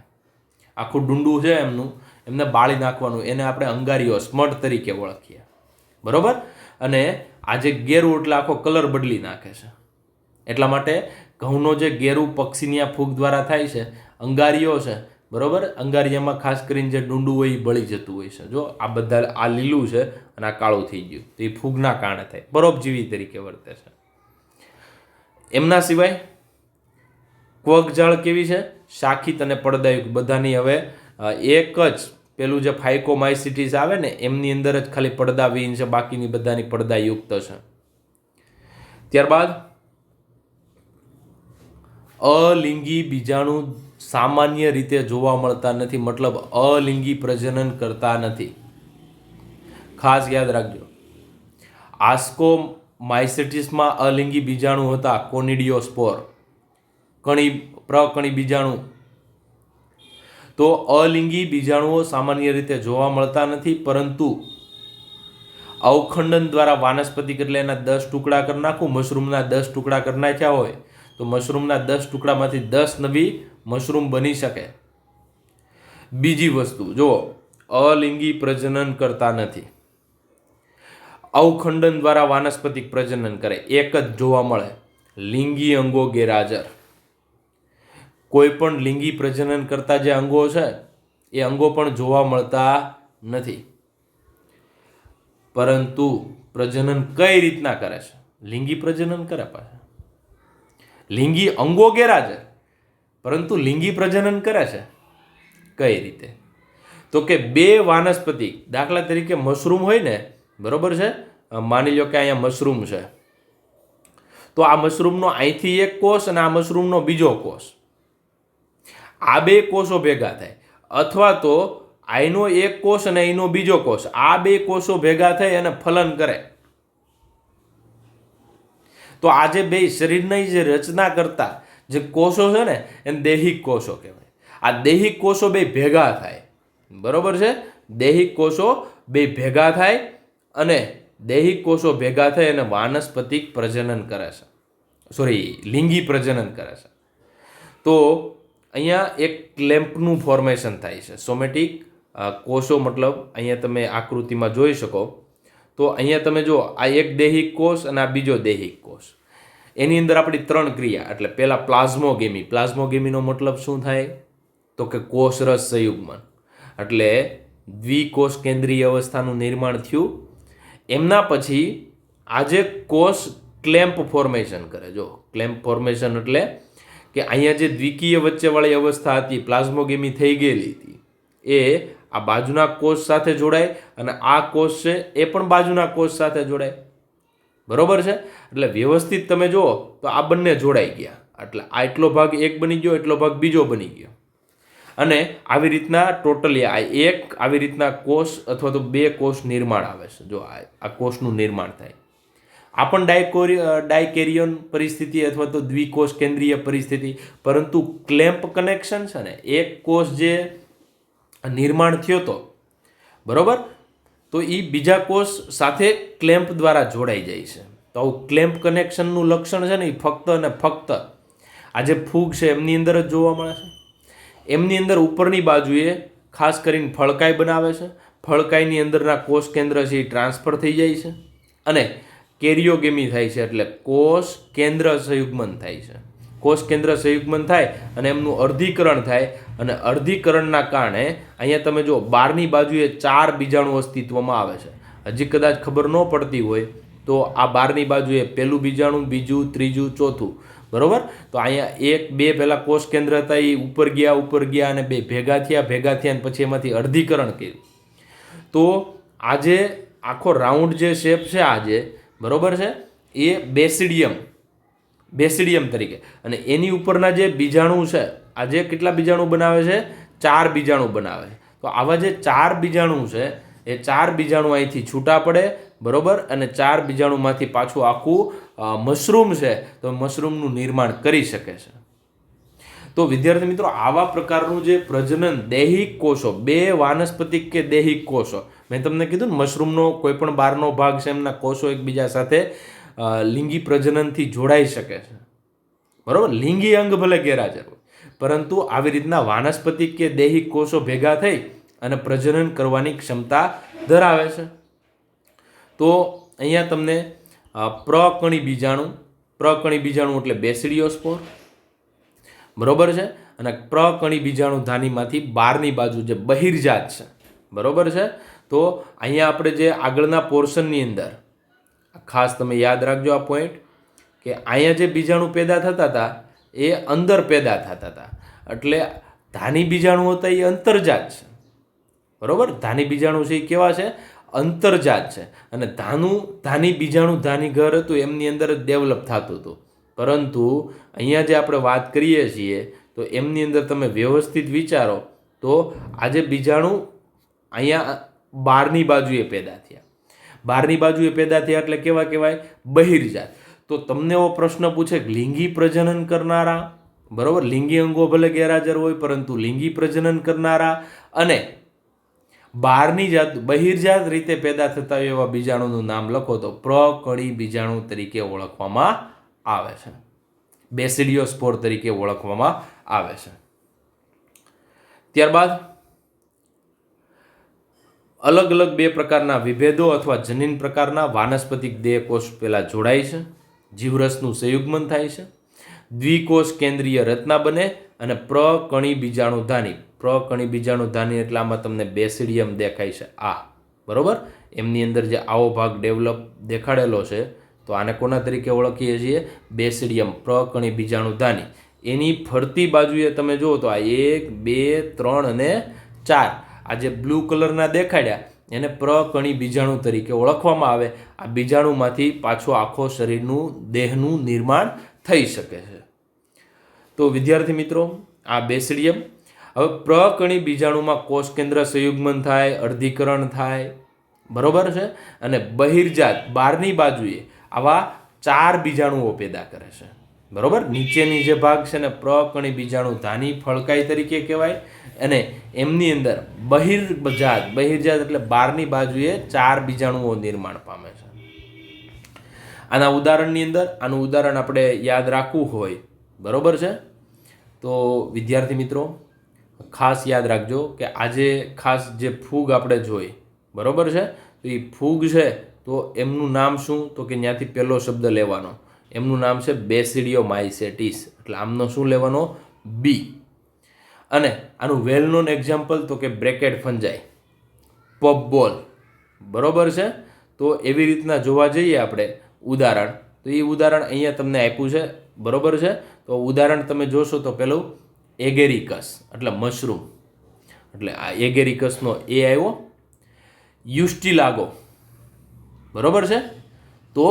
આખું ડુંડું છે એમનું, એમને બાળી નાખવાનું, એને આપણે અંગારીઓ, સ્મટ તરીકે ઓળખીએ, બરોબર? અને આ જે ગેરું એટલે આખો કલર બદલી નાખે છે. એટલા માટે ઘઉંનો જે ગેરું પક્ષીનિયા ફૂગ દ્વારા થાય છે, અંગારીઓ છે, બરોબર? અંગારિયામાં ખાસ કરીને જે ડુંડું હોય એ બળી જતું હોય છે. જો આ બધા, આ લીલું છે અને આ કાળું થઈ ગયું, તો એ ફૂગના કારણે થાય, પરોપજીવી તરીકે વર્તે છે. એમના સિવાય ક્વકજાળ કેવી છે? શાખિત અને પડદાયુક્ત. બધાની હવે એક જ પેલું જે ફાઇકોમાઇસિટિસ આવે ને એમની અંદર જ ખાલી પડદાવિહીન છે, બાકીની બધાની પડદાયુક્ત છે. ત્યારબાદ અલિંગી બીજાણુ સામાન્ય રીતે જોવા મળતા નથી, મતલબ અલિંગી પ્રજનન કરતા નથી. ખાસ યાદ રાખજો, આસ્કોમાઇસેટિસમાં અલિંગી બીજાણુ હતા, કોનિડિયોસ્પોર, પ્રકણી બીજાણુ. તો અલિંગી બીજાણુઓ સામાન્ય રીતે જોવા મળતા નથી, પરંતુ અવખંડન દ્વારા વાનસ્પતિક એટલે એના 10 ટુકડા કરી નાખું, મશરૂમના 10 ટુકડા કરી નાખ્યા હોય તો મશરૂમના 10 ટુકડામાંથી 10 નવી મશરૂમ બની શકે. બીજી વસ્તુ જુઓ, અલિંગી પ્રજનન કરતા નથી, અવખંડન દ્વારા વાનસ્પતિક પ્રજનન કરે, એક જ જોવા મળે, લિંગી અંગો ગેરહાજર. કોઈ પણ લિંગી પ્રજનન કરતા જે અંગો છે એ અંગો પણ જોવા મળતા નથી. પરંતુ પ્રજનન કઈ રીતના કરે છે? લિંગી પ્રજનન કરે પાછા, લિંગી અંગો ગેરહાજર, પરંતુ લિંગી પ્રજનન કરે છે. કઈ રીતે? તો કે બે વાનસ્પતિક, દાખલા તરીકે મશરૂમ હોય ને, બરોબર છે, માની લો કે અહીંયા મશરૂમ છે, તો આ મશરૂમનો અહીંથી એક કોષ અને આ મશરૂમનો બીજો કોષ, આ બે કોષો ભેગા થાય, અથવા તો આઈનો એક કોષ અને અહીંનો બીજો કોષ, આ બે કોષો ભેગા થઈ અને ફલન કરે. તો આ જે બે શરીરની જે રચના કરતા જે કોષો છે ને એને દૈહિક કોષો કહેવાય. આ દૈહિક કોષો બે ભેગા થાય, બરોબર છે. દૈહિક કોષો બે ભેગા થાય અને દૈહિક કોષો ભેગા થઈ અને વાનસ્પતિક પ્રજનન કરે છે, લિંગી પ્રજનન કરે છે. તો અહીંયા એક ક્લેમ્પનું ફોર્મેશન થાય છે. સોમેટિક કોષો મતલબ અહીંયા તમે આકૃતિમાં જોઈ શકો તો અહીંયા તમે જો આ એક દૈહિક કોષ અને આ બીજો દૈહિક કોષ, એની અંદર આપણી 3 ક્રિયા. એટલે પહેલા પ્લાઝ્મોગેમી. પ્લાઝ્મોગેમીનો મતલબ શું થાય તો કે કોષરસ સંયુગ્મન, એટલે દ્વિકોષ કેન્દ્રીય અવસ્થાનું નિર્માણ થયું. એમના પછી આજે કોષ ક્લેમ્પ ફોર્મેશન કરે. જો ક્લેમ્પ ફોર્મેશન એટલે કે અહીંયા જે દ્વિકીય વચ્ચેવાળી અવસ્થા હતી, પ્લાઝ્મોગેમી થઈ ગયેલી હતી, એ આ બાજુના કોષ સાથે જોડાય અને આ કોષ છે એ પણ બાજુના કોષ સાથે જોડાય, બરોબર છે. એટલે વ્યવસ્થિત તમે જુઓ તો આ બંને જોડાઈ ગયા, એટલે આ એટલો ભાગ એક બની ગયો, એટલો ભાગ બીજો બની ગયો, અને આવી રીતના ટોટલી આ એક આવી રીતના કોષ અથવા તો બે કોષ નિર્માણ આવે છે. જો આ કોષનું નિર્માણ થાય. આ પણ ડાયકેરિયન પરિસ્થિતિ અથવા તો દ્વિકોષ કેન્દ્રીય પરિસ્થિતિ, પરંતુ ક્લેમ્પ કનેક્શન છે ને, એક કોષ જે નિર્માણ થયો તો, બરોબર, તો એ બીજા કોષ સાથે ક્લેમ્પ દ્વારા જોડાઈ જાય છે. તો આવું ક્લેમ્પ કનેક્શનનું લક્ષણ છે ને એ ફક્ત અને ફક્ત આ જે ફૂગ છે એમની અંદર જ જોવા મળે છે. એમની અંદર ઉપરની બાજુએ ખાસ કરીને ફળકાઈ બનાવે છે. ફળકાઈની અંદરના કોષ કેન્દ્ર છે એ ટ્રાન્સફર થઈ જાય છે અને કેરિયોગેમી થાય છે, એટલે કોષ કેન્દ્ર સંયુગ્મન થાય છે. કોષ કેન્દ્ર સંયુગ્મન થાય અને એમનું અર્ધીકરણ થાય, અને અર્ધીકરણના કારણે અહીંયા તમે જો બહારની બાજુએ 4 બીજાણુ અસ્તિત્વમાં આવે છે. હજી કદાચ ખબર ન પડતી હોય તો આ બહારની બાજુએ પહેલું બીજાણુ, બીજું, ત્રીજું, ચોથું, બરોબર. તો અહીંયા 1 2 પહેલા કોષ કેન્દ્ર હતા એ ઉપર ગયા અને બે ભેગા થયા અને પછી એમાંથી અર્ધીકરણ કર્યું. તો આજે આખો રાઉન્ડ જે શેપ છે આજે, બરોબર છે, એ બેસિડિયમ તરીકે, અને એની ઉપરના જે બીજાણુ છે, આજે કેટલા બીજાણુ બનાવે છે? 4 બીજાણુ બનાવે છે. તો આવા જે 4 બીજાણુ છે એ 4 બીજાણુ અહીંથી છૂટા પડે, બરોબર, અને 4 બીજાણુમાંથી પાછું આખું મશરૂમ છે તો મશરૂમનું નિર્માણ કરી શકે છે. તો વિદ્યાર્થી મિત્રો, આવા પ્રકારનું જે પ્રજનન દૈહિક કોષો, બે વાનસ્પતિક કે દૈહિક કોષો, મેં તમને કીધું ને મશરૂમનો કોઈ પણ બહારનો ભાગ છે એમના કોષો એકબીજા સાથે લિંગી પ્રજનનથી જોડાઈ શકે છે, બરોબર. લિંગી અંગ ભલે ગેરહાજર હોય, પરંતુ આવી રીતના વાનસ્પતિક કે દૈહિક કોષો ભેગા થઈ અને પ્રજનન કરવાની ક્ષમતા ધરાવે છે. તો અહીંયા તમને પ્રકણી બીજાણુ એટલે બેસિડિયોસ્પોર, બરોબર છે, અને પ્રકણી બીજાણુ ધાનીમાંથી બહારની બાજુ જે બહિર્જાત છે, બરોબર છે. તો અહીંયા આપણે જે આગળના પોર્શનની અંદર ખાસ તમે યાદ રાખજો આ પોઈન્ટ, કે અહીંયા જે બીજાણુ પેદા થતા હતા એ અંદર પેદા થતા હતા, એટલે ધાની બીજાણુ હતા એ અંતર્જાત છે, બરોબર. ધાની બીજાણુ છે એ કેવા છે? અંતર્જાત છે. અને ધાની બીજાણુ ધાની ઘર હતું એમની અંદર જ ડેવલપ થતું હતું, પરંતુ અહીંયા જે આપણે વાત કરીએ છીએ તો એમની અંદર તમે વ્યવસ્થિત વિચારો તો આજે બીજાણુ અહીંયા બહારની બાજુએ પેદા થયા. બહારની બાજુએ પેદા થયા એટલે કેવા કહેવાય? બહિર્જાત. તો તમને એવો પ્રશ્ન પૂછે કે લિંગી પ્રજનન કરનારા, બરોબર, લિંગી અંગો ભલે ગેરહાજર હોય પરંતુ લિંગી પ્રજનન કરનારા અને બહારની જાત બહિર્જાત રીતે પેદા થતા હોય એવા બીજાણુનું નામ લખો તો પ્રકણી બીજાણુ તરીકે ઓળખવામાં આવે છે, બેસિડિયોસ્પોર તરીકે ઓળખવામાં આવે છે. ત્યારબાદ અલગ અલગ બે પ્રકારના વિભેદો અથવા જનીન પ્રકારના વાનસ્પતિક દેહકોષ પહેલા જોડાય છે, જીવરસનું સંયુગ્મન થાય છે, દ્વિકોષ કેન્દ્રીય રચના બને અને પ્રકણી બીજાણુધાની. પ્રકણી બીજાણુધાની એટલે આમાં તમને બેસિડિયમ દેખાય છે આ, બરોબર. એમની અંદર જે આવો ભાગ ડેવલપ દેખાડેલો છે તો આને કોના તરીકે ઓળખીએ છીએ? બેસિડિયમ, પ્રકણી બીજાણુધાની. એની ફરતી બાજુએ તમે જુઓ તો આ 1 2 3 અને 4 આ જે બ્લુ કલરના દેખાડ્યા એને પ્રકણી બીજાણુ તરીકે ઓળખવામાં આવે. આ બીજાણુમાંથી પાછો આખો શરીરનું દેહનું નિર્માણ થઈ શકે છે. તો વિદ્યાર્થી મિત્રો, આ બેસિડિયમ. હવે પ્રકણી બીજાણુમાં કોષ કેન્દ્ર સંયુગ્મન થાય, અર્ધીકરણ થાય, બરોબર છે, અને બહિર્જાત બહારની બાજુએ આવા 4 બીજાણુઓ પેદા કરે છે. બરોબર, નીચેની જે ભાગ છે ને પ્રકણી બીજાણુ ધાની ફળકાઈ તરીકે કહેવાય, અને એમની અંદર બહિર્જાત એટલે બહારની બાજુએ 4 બીજાણુઓ નિર્માણ પામે છે. આના ઉદાહરણની અંદર આનું ઉદાહરણ આપણે યાદ રાખવું હોય, બરોબર છે, તો વિદ્યાર્થી મિત્રો ખાસ યાદ રાખજો કે આજે ખાસ જે ફૂગ આપણે જોઈ, બરોબર છે, તો એ ફૂગ છે તો એમનું નામ શું, તો કે ત્યાંથી પહેલો શબ્દ લેવાનો, એમનું નામ છે બેસિડિયોમાઇસેટિસ. એટલે આમનો શું લેવાનો? બી. અને આનું વેલ નોન એક્ઝામ્પલ તો કે બ્રેકેટ ફંજાઈ, પફબોલ, બરોબર છે. તો એવી રીતના જોવા જઈએ આપણે ઉદાહરણ, તો એ ઉદાહરણ અહીંયા તમને આપ્યું છે, બરોબર છે. તો ઉદાહરણ તમે જોશો તો પેલું એગેરિકસ એટલે મશરૂમ, એટલે આ એગેરિકસનો એ આવ્યો. યુસ્ટિલાગો, બરોબર છે, તો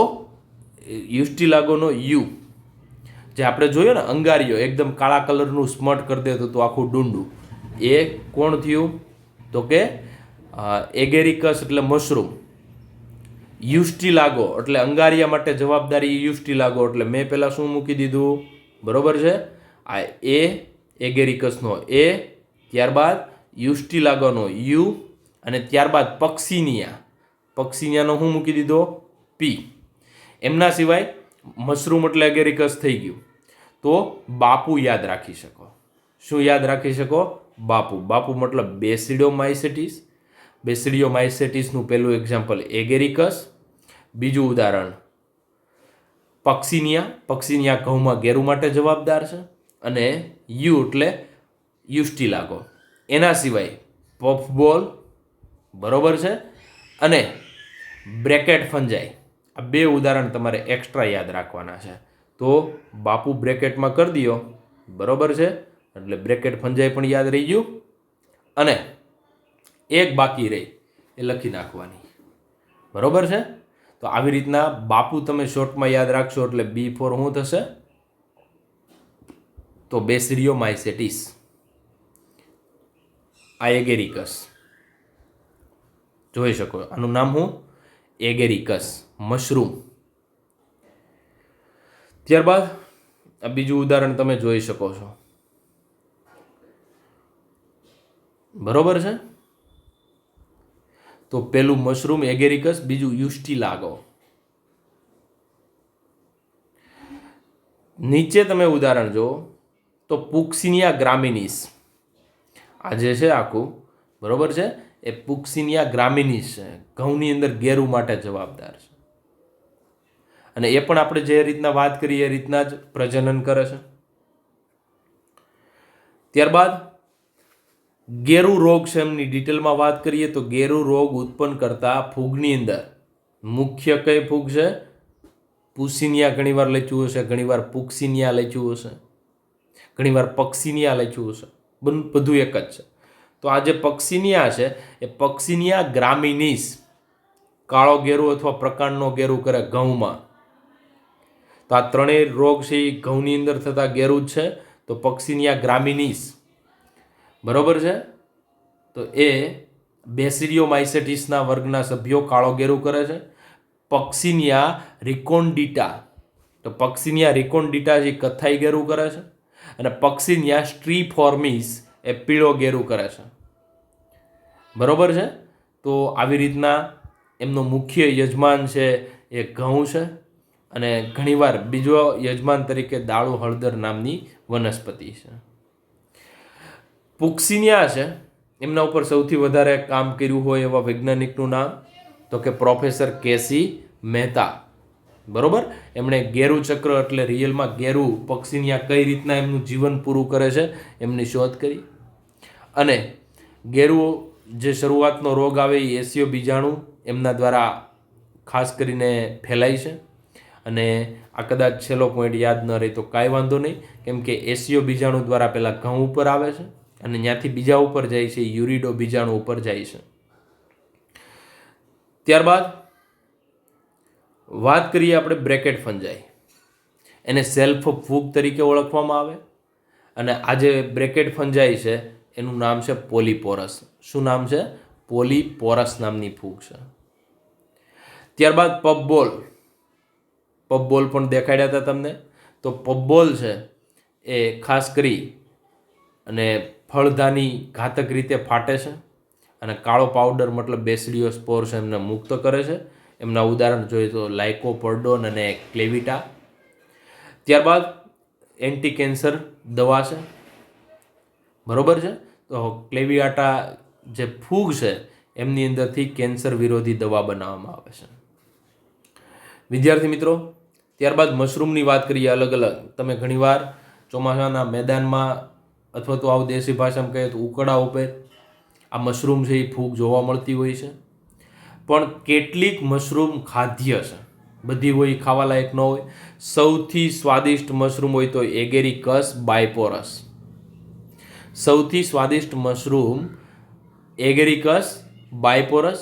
યુસ્ટિલાગોનો યુ, જે આપણે જોયો ને અંગારીઓ એકદમ કાળા કલરનું સ્મટ કરી દેતું હતું આખું ડુંડું, એ કોણ થયું? તો કે એગેરિકસ એટલે મશરૂમ. યુસ્ટિલાગો એટલે અંગારિયા માટે જવાબદારી યુસ્ટિલાગો, એટલે મેં પહેલાં શું મૂકી દીધું? બરોબર છે, આ એ એગેરિકસનો એ, ત્યારબાદ યુસ્ટિલાગોનો યુ, અને ત્યારબાદ પક્સિનિયાનો શું મૂકી દીધો? પી. એમના સિવાય મશરૂમ એટલે એગેરિકસ થઈ ગયું. તો બાપુ યાદ રાખી શકો. શું યાદ રાખી શકો? બાપુ. બાપુ મતલબ બેસિડિયોમાઇસેટિસ. બેસિડિયોમાઇસેટિસનું પહેલું એક્ઝામ્પલ એગેરિકસ. બીજું ઉદાહરણ પક્સિનિયા. પક્સિનિયા ઘઉંમાં ગેરુ માટે જવાબદાર છે. અને યુ એટલે યુસ્ટિલાગો. એના સિવાય પફબોલ, બરોબર છે, અને બ્રેકેટ ફંજાઈ. આ 2 ઉદાહરણ તમારે એક્સ્ટ્રા યાદ રાખવાના છે. તો બાપુ બ્રેકેટમાં કરી દો, બરોબર છે, એટલે બ્રેકેટ ફંજાઈ પણ યાદ રહી ગયું. અને એક બાકી રહી એ લખી નાખવાની, બરોબર છે. તો આવી રીતના બાપુ તમે શોર્ટમાં યાદ રાખશો એટલે બી ફોર શું થશે? તો બેસિડિયોમાઇસેટિસ. આ એગેરિકસ જોઈ શકો, આનું નામ શું? એગેરિકસ, મશરૂમ. ત્યારબાદ આ બીજું ઉદાહરણ તમે જોઈ શકો છો, બરોબર છે. તો પેલું મશરૂમ એગેરિકસ, બીજું યુસ્ટિલાગો. નીચે તમે ઉદાહરણ જો તો પુક્સિનિયા ગ્રામિનિસ, આ જે છે આખું, બરોબર છે, એ પુક્સિનિયા ગ્રામિનિસ છે, ઘઉંની અંદર ગેરુ માટે જવાબદાર છે. અને એ પણ આપણે જે રીતના વાત કરી એ રીતના જ પ્રજનન કરે છે. ત્યારબાદ ગેરુ રોગ છે, એમની ડિટેલમાં વાત કરીએ તો ગેરુ રોગ ઉત્પન્ન કરતા ફૂગની અંદર મુખ્ય કઈ ફૂગ છે? પુસિનિયા ઘણીવાર લખ્યું હશે, ઘણીવાર પુક્સિનિયા લખ્યું હશે, ઘણીવાર પક્સિનિયા લખ્યું હશે, બધું એક જ છે. તો આ જે પક્સિનિયા છે એ પક્સિનિયા ગ્રામિનિસ, કાળો ગેરુ અથવા પ્રકાંડનો ગેરુ કરે ઘઉંમાં. તો આ ત્રણેય રોગ છે એ ઘઉંની અંદર થતા ગેરુ જ છે. તો પક્સિનિયા ગ્રામિનિસ, બરોબર છે, તો એ બેસિડિયોમાઇસેટિસના વર્ગના સભ્યો કાળો ગેરુ કરે છે. પક્સિનિયા રિકોન્ડિટા, તો પક્સિનિયા રિકોન્ડિટા જે કથ્થાઈ ગેરુ કરે છે. અને પક્સિનિયા સ્ટ્રીફોર્મિસ એ પીળો ગેરુ કરે છે, બરોબર છે. તો આવી રીતના એમનો મુખ્ય યજમાન છે એ ઘઉં છે, અને ઘણીવાર બીજો યજમાન તરીકે દાળુ હળદર નામની વનસ્પતિ છે. પુક્સિનિયા છે, એમના ઉપર સૌથી વધારે કામ કર્યું હોય એવા વૈજ્ઞાનિકનું નામ તો કે પ્રોફેસર કેસી મહેતા, બરોબર. એમણે ગેરુ ચક્ર એટલે રિયલમાં ગેરુ પક્સિનિયા કઈ રીતના એમનું જીવન પૂરું કરે છે એમની શોધ કરી. અને ગેરુ જે શરૂઆતનો રોગ આવે એ એશિયો બીજાણુ એમના દ્વારા ખાસ કરીને ફેલાય છે. અને આ કદાચ છેલ્લો પોઈન્ટ યાદ ન રહે તો કાંઈ વાંધો નહીં, કેમ કે એશિયો બીજાણુ દ્વારા પહેલાં ઘઉં ઉપર આવે છે અને ત્યાંથી બીજા ઉપર જાય છે, યુરિડો બીજાણુ ઉપર જાય છે. ત્યારબાદ વાત કરીએ આપણે બ્રેકેટ ફંજાઈ. એને સેલ્ફ ફૂગ તરીકે ઓળખવામાં આવે અને આ જે બ્રેકેટ ફંજાઈ છે એનું નામ છે પોલીપોરસ. શું નામ છે? પોલીપોરસ નામની ફૂગ છે. ત્યારબાદ પબબોલ. પબબોલ પણ દેખાડ્યા હતા તમને. તો પબબોલ છે એ ખાસ કરી અને ફળદાની ઘાતક રીતે ફાટે છે અને કાળો પાવડર મતલબ બેસિડિયો સ્પોર છે એમને મુક્ત કરે છે. એમના ઉદાહરણ જોઈએ તો લાઇકોપોર્ડોન અને ક્લેવિટા. ત્યારબાદ એન્ટી કેન્સર દવા છે, બરોબર છે. તો ક્લેવિયાટા જે ફૂગ છે એમની અંદરથી કેન્સર વિરોધી દવા બનાવવામાં આવે છે. વિદ્યાર્થી મિત્રો, ત્યારબાદ મશરૂમની વાત કરીએ અલગ અલગ. તમે ઘણીવાર ચોમાસાના મેદાનમાં અથવા તો આવું દેશી ભાષામાં કહીએ તો ઉકળા ઉપર આ મશરૂમ છે એ ફૂગ જોવા મળતી હોય છે. પણ કેટલીક મશરૂમ ખાદ્ય છે, બધી હોય ખાવા લાયક ન હોય. સૌથી સ્વાદિષ્ટ મશરૂમ હોય તો એગેરિકસ બાયપોરસ. સૌથી સ્વાદિષ્ટ મશરૂમ એગેરિકસ બાયપોરસ.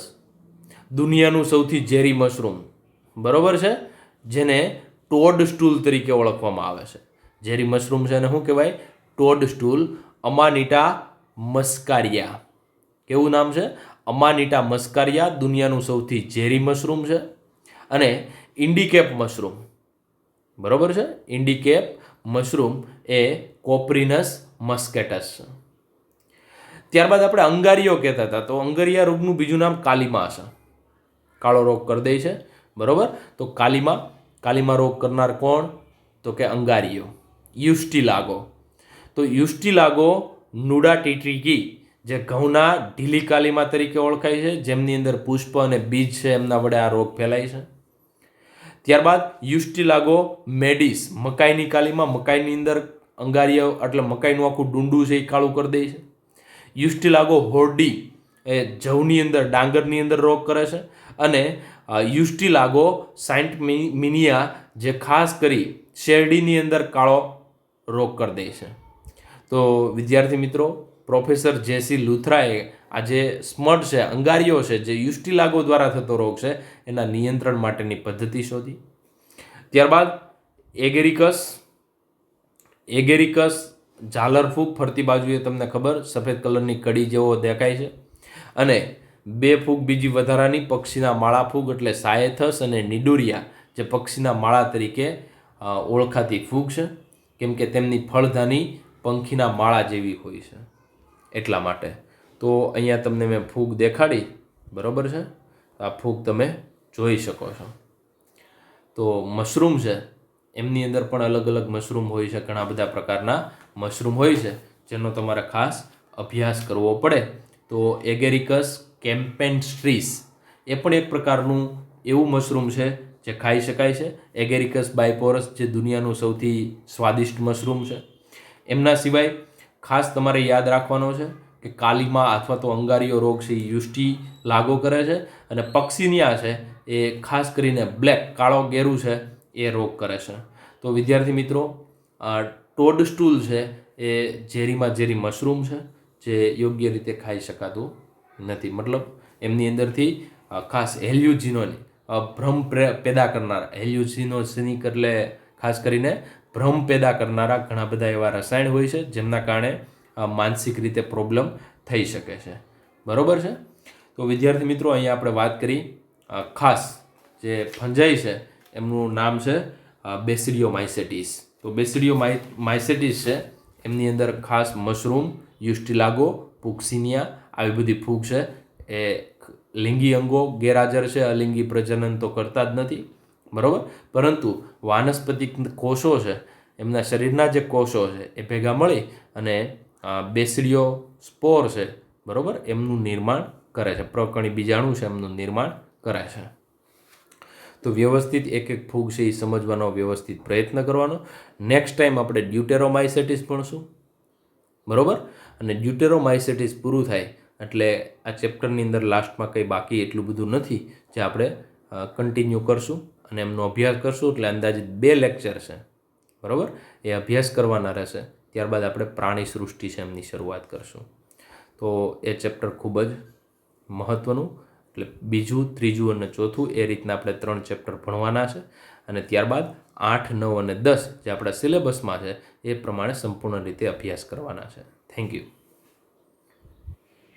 દુનિયાનું સૌથી ઝેરી મશરૂમ, બરોબર છે, જેને ટોડ સ્ટૂલ તરીકે ઓળખવામાં આવે છે. ઝેરી મશરૂમ છે એને શું કહેવાય? Toad stool. Amanita muscaria. કેવું નામ છે? અમાનીટા મસ્કારિયા દુનિયાનું સૌથી ઝેરી મશરૂમ છે. અને ઇન્ડિકેપ મશરૂમ, બરોબર છે, ઇન્ડિકેપ મશરૂમ એ કોપ્રિનસ મસ્કેટસ છે. ત્યારબાદ આપણે અંગારીઓ કહેતા હતા. તો અંગરિયા રોગનું બીજું નામ કાલીમા છે. કાળો રોગ કરી દે છે, બરોબર. તો કાલીમા રોગ કરનાર કોણ? તો કે અંગારીઓ. યુસ્ટિલાગો. તો યુસ્ટિલાગો નુડાટીટ્રીકી જે ઘઉંના ઢીલી કાલીમા તરીકે ઓળખાય છે, જેમની અંદર પુષ્પ અને બીજ છે એમના વડે આ રોગ ફેલાય છે. ત્યારબાદ યુસ્ટિલાગો મેડિસ મકાઈની કાલીમાં. મકાઈની અંદર અંગારીઓ એટલે મકાઈનું આખું ડુંડું છે એ કાળું કરી દે છે. યુસ્ટિલાગો હોર્ડી એ જવની અંદર ડાંગરની અંદર રોગ કરે છે. અને યુસ્ટિલાગો સાઇન્ટમિનિયા જે ખાસ કરી શેરડીની અંદર કાળો રોગ કરી દે છે. તો વિદ્યાર્થી મિત્રો, પ્રોફેસર જેસી લુથરાએ આ જે સ્મડ છે, અંગારીઓ છે, જે યુસ્ટિલાગો દ્વારા થતો રોગ છે એના નિયંત્રણ માટેની પદ્ધતિ શોધી. ત્યારબાદ એગેરિકસ ઝાલર ફૂગ. ફરતી બાજુએ તમને ખબર સફેદ કલરની કડી જેવો દેખાય છે. અને બે ફૂગ બીજી વધારાની પક્ષીના માળા ફૂગ એટલે સાયથસ અને નિડુરિયા જે પક્ષીના માળા તરીકે ઓળખાતી ફૂગ છે, કેમ કે તેમની ફળદાની પંખીના માળા જેવી હોય છે એટલા માટે. તો અહીંયા તમને મેં ફૂગ દેખાડી, બરોબર છે. આ ફૂગ તમે જોઈ શકો છો. તો મશરૂમ છે એમની અંદર પણ અલગ અલગ મશરૂમ હોય છે. ઘણા બધા પ્રકારના મશરૂમ હોય છે જેનો તમારે ખાસ અભ્યાસ કરવો પડે. તો એગેરિકસ કેમ્પેન્સ્ટ્રીસ એ પણ એક પ્રકારનું એવું મશરૂમ છે જે ખાઈ શકાય છે. એગેરિકસ બાયપોરસ જે દુનિયાનું સૌથી સ્વાદિષ્ટ મશરૂમ છે. એમના સિવાય ખાસ તમારે યાદ રાખવાનો છે કે કાલીમા અથવા તો અંગારીઓ રોગ છે એ યુષ્ટિ લાગુ કરે છે. અને પક્ષીનિયા છે એ ખાસ કરીને બ્લેક કાળો ગેરું છે એ રોગ કરે છે. તો વિદ્યાર્થી મિત્રો, ટોડસ્ટૂલ છે એ ઝેરીમાં ઝેરી મશરૂમ છે જે યોગ્ય રીતે ખાઈ શકાતું નથી. મતલબ એમની અંદરથી ખાસ હેલ્યુઝિનોની ભ્રમ પેદા કરનારા, હેલ્યુઝિનોસિનિક એટલે ખાસ કરીને ભ્રમ પેદા કરનારા ઘણા બધા એવા રસાયણ હોય છે જેમના કારણે માનસિક રીતે પ્રોબ્લેમ થઈ શકે છે, બરોબર છે. તો વિદ્યાર્થી મિત્રો, અહીંયા આપણે વાત કરી ખાસ જે ફંજાઈ છે એમનું નામ છે બેસિડિયોમાઇસેટિસ. તો બેસિડિયોમાઇસેટિસ છે એમની અંદર ખાસ મશરૂમ, યુસ્ટિલાગો, પુક્સિનિયા આવી બધી ફૂગ છે. એ લિંગી અંગો ગેરહાજર છે, અલિંગી પ્રજનન તો કરતા જ નથી, બરાબર. પરંતુ વાનસ્પતિક કોષો છે, એમના શરીરના જે કોષો છે એ ભેગા મળી અને બેસિડિયો સ્પોર છે, બરાબર, એમનું નિર્માણ કરે છે. પ્રકણી બીજાણુ છે એમનું નિર્માણ કરે છે. તો વ્યવસ્થિત એક એક ફૂગ છે એ સમજવાનો વ્યવસ્થિત પ્રયત્ન કરવાનો. નેક્સ્ટ ટાઈમ આપણે ડ્યુટેરોમાઇસેટિસ ભણશું, બરાબર. અને ડ્યુટેરોમાઇસેટિસ પૂરું થાય એટલે આ ચેપ્ટરની અંદર લાસ્ટમાં કંઈ બાકી એટલું બધું નથી જે આપણે કન્ટિન્યુ કરશું અને એમનો અભ્યાસ કરશું. એટલે અંદાજિત 2 લેક્ચર છે, બરાબર, એ અભ્યાસ કરવાના રહેશે. ત્યારબાદ આપણે પ્રાણી સૃષ્ટિ છે એમની શરૂઆત કરશું. તો એ ચેપ્ટર ખૂબ જ મહત્ત્વનું એટલે બીજું, ત્રીજું અને ચોથું એ રીતના આપણે 3 ચેપ્ટર ભણવાના છે અને ત્યારબાદ 8, 9 અને 10 જે આપણા સિલેબસમાં છે એ પ્રમાણે સંપૂર્ણ રીતે અભ્યાસ કરવાના છે. Thank you.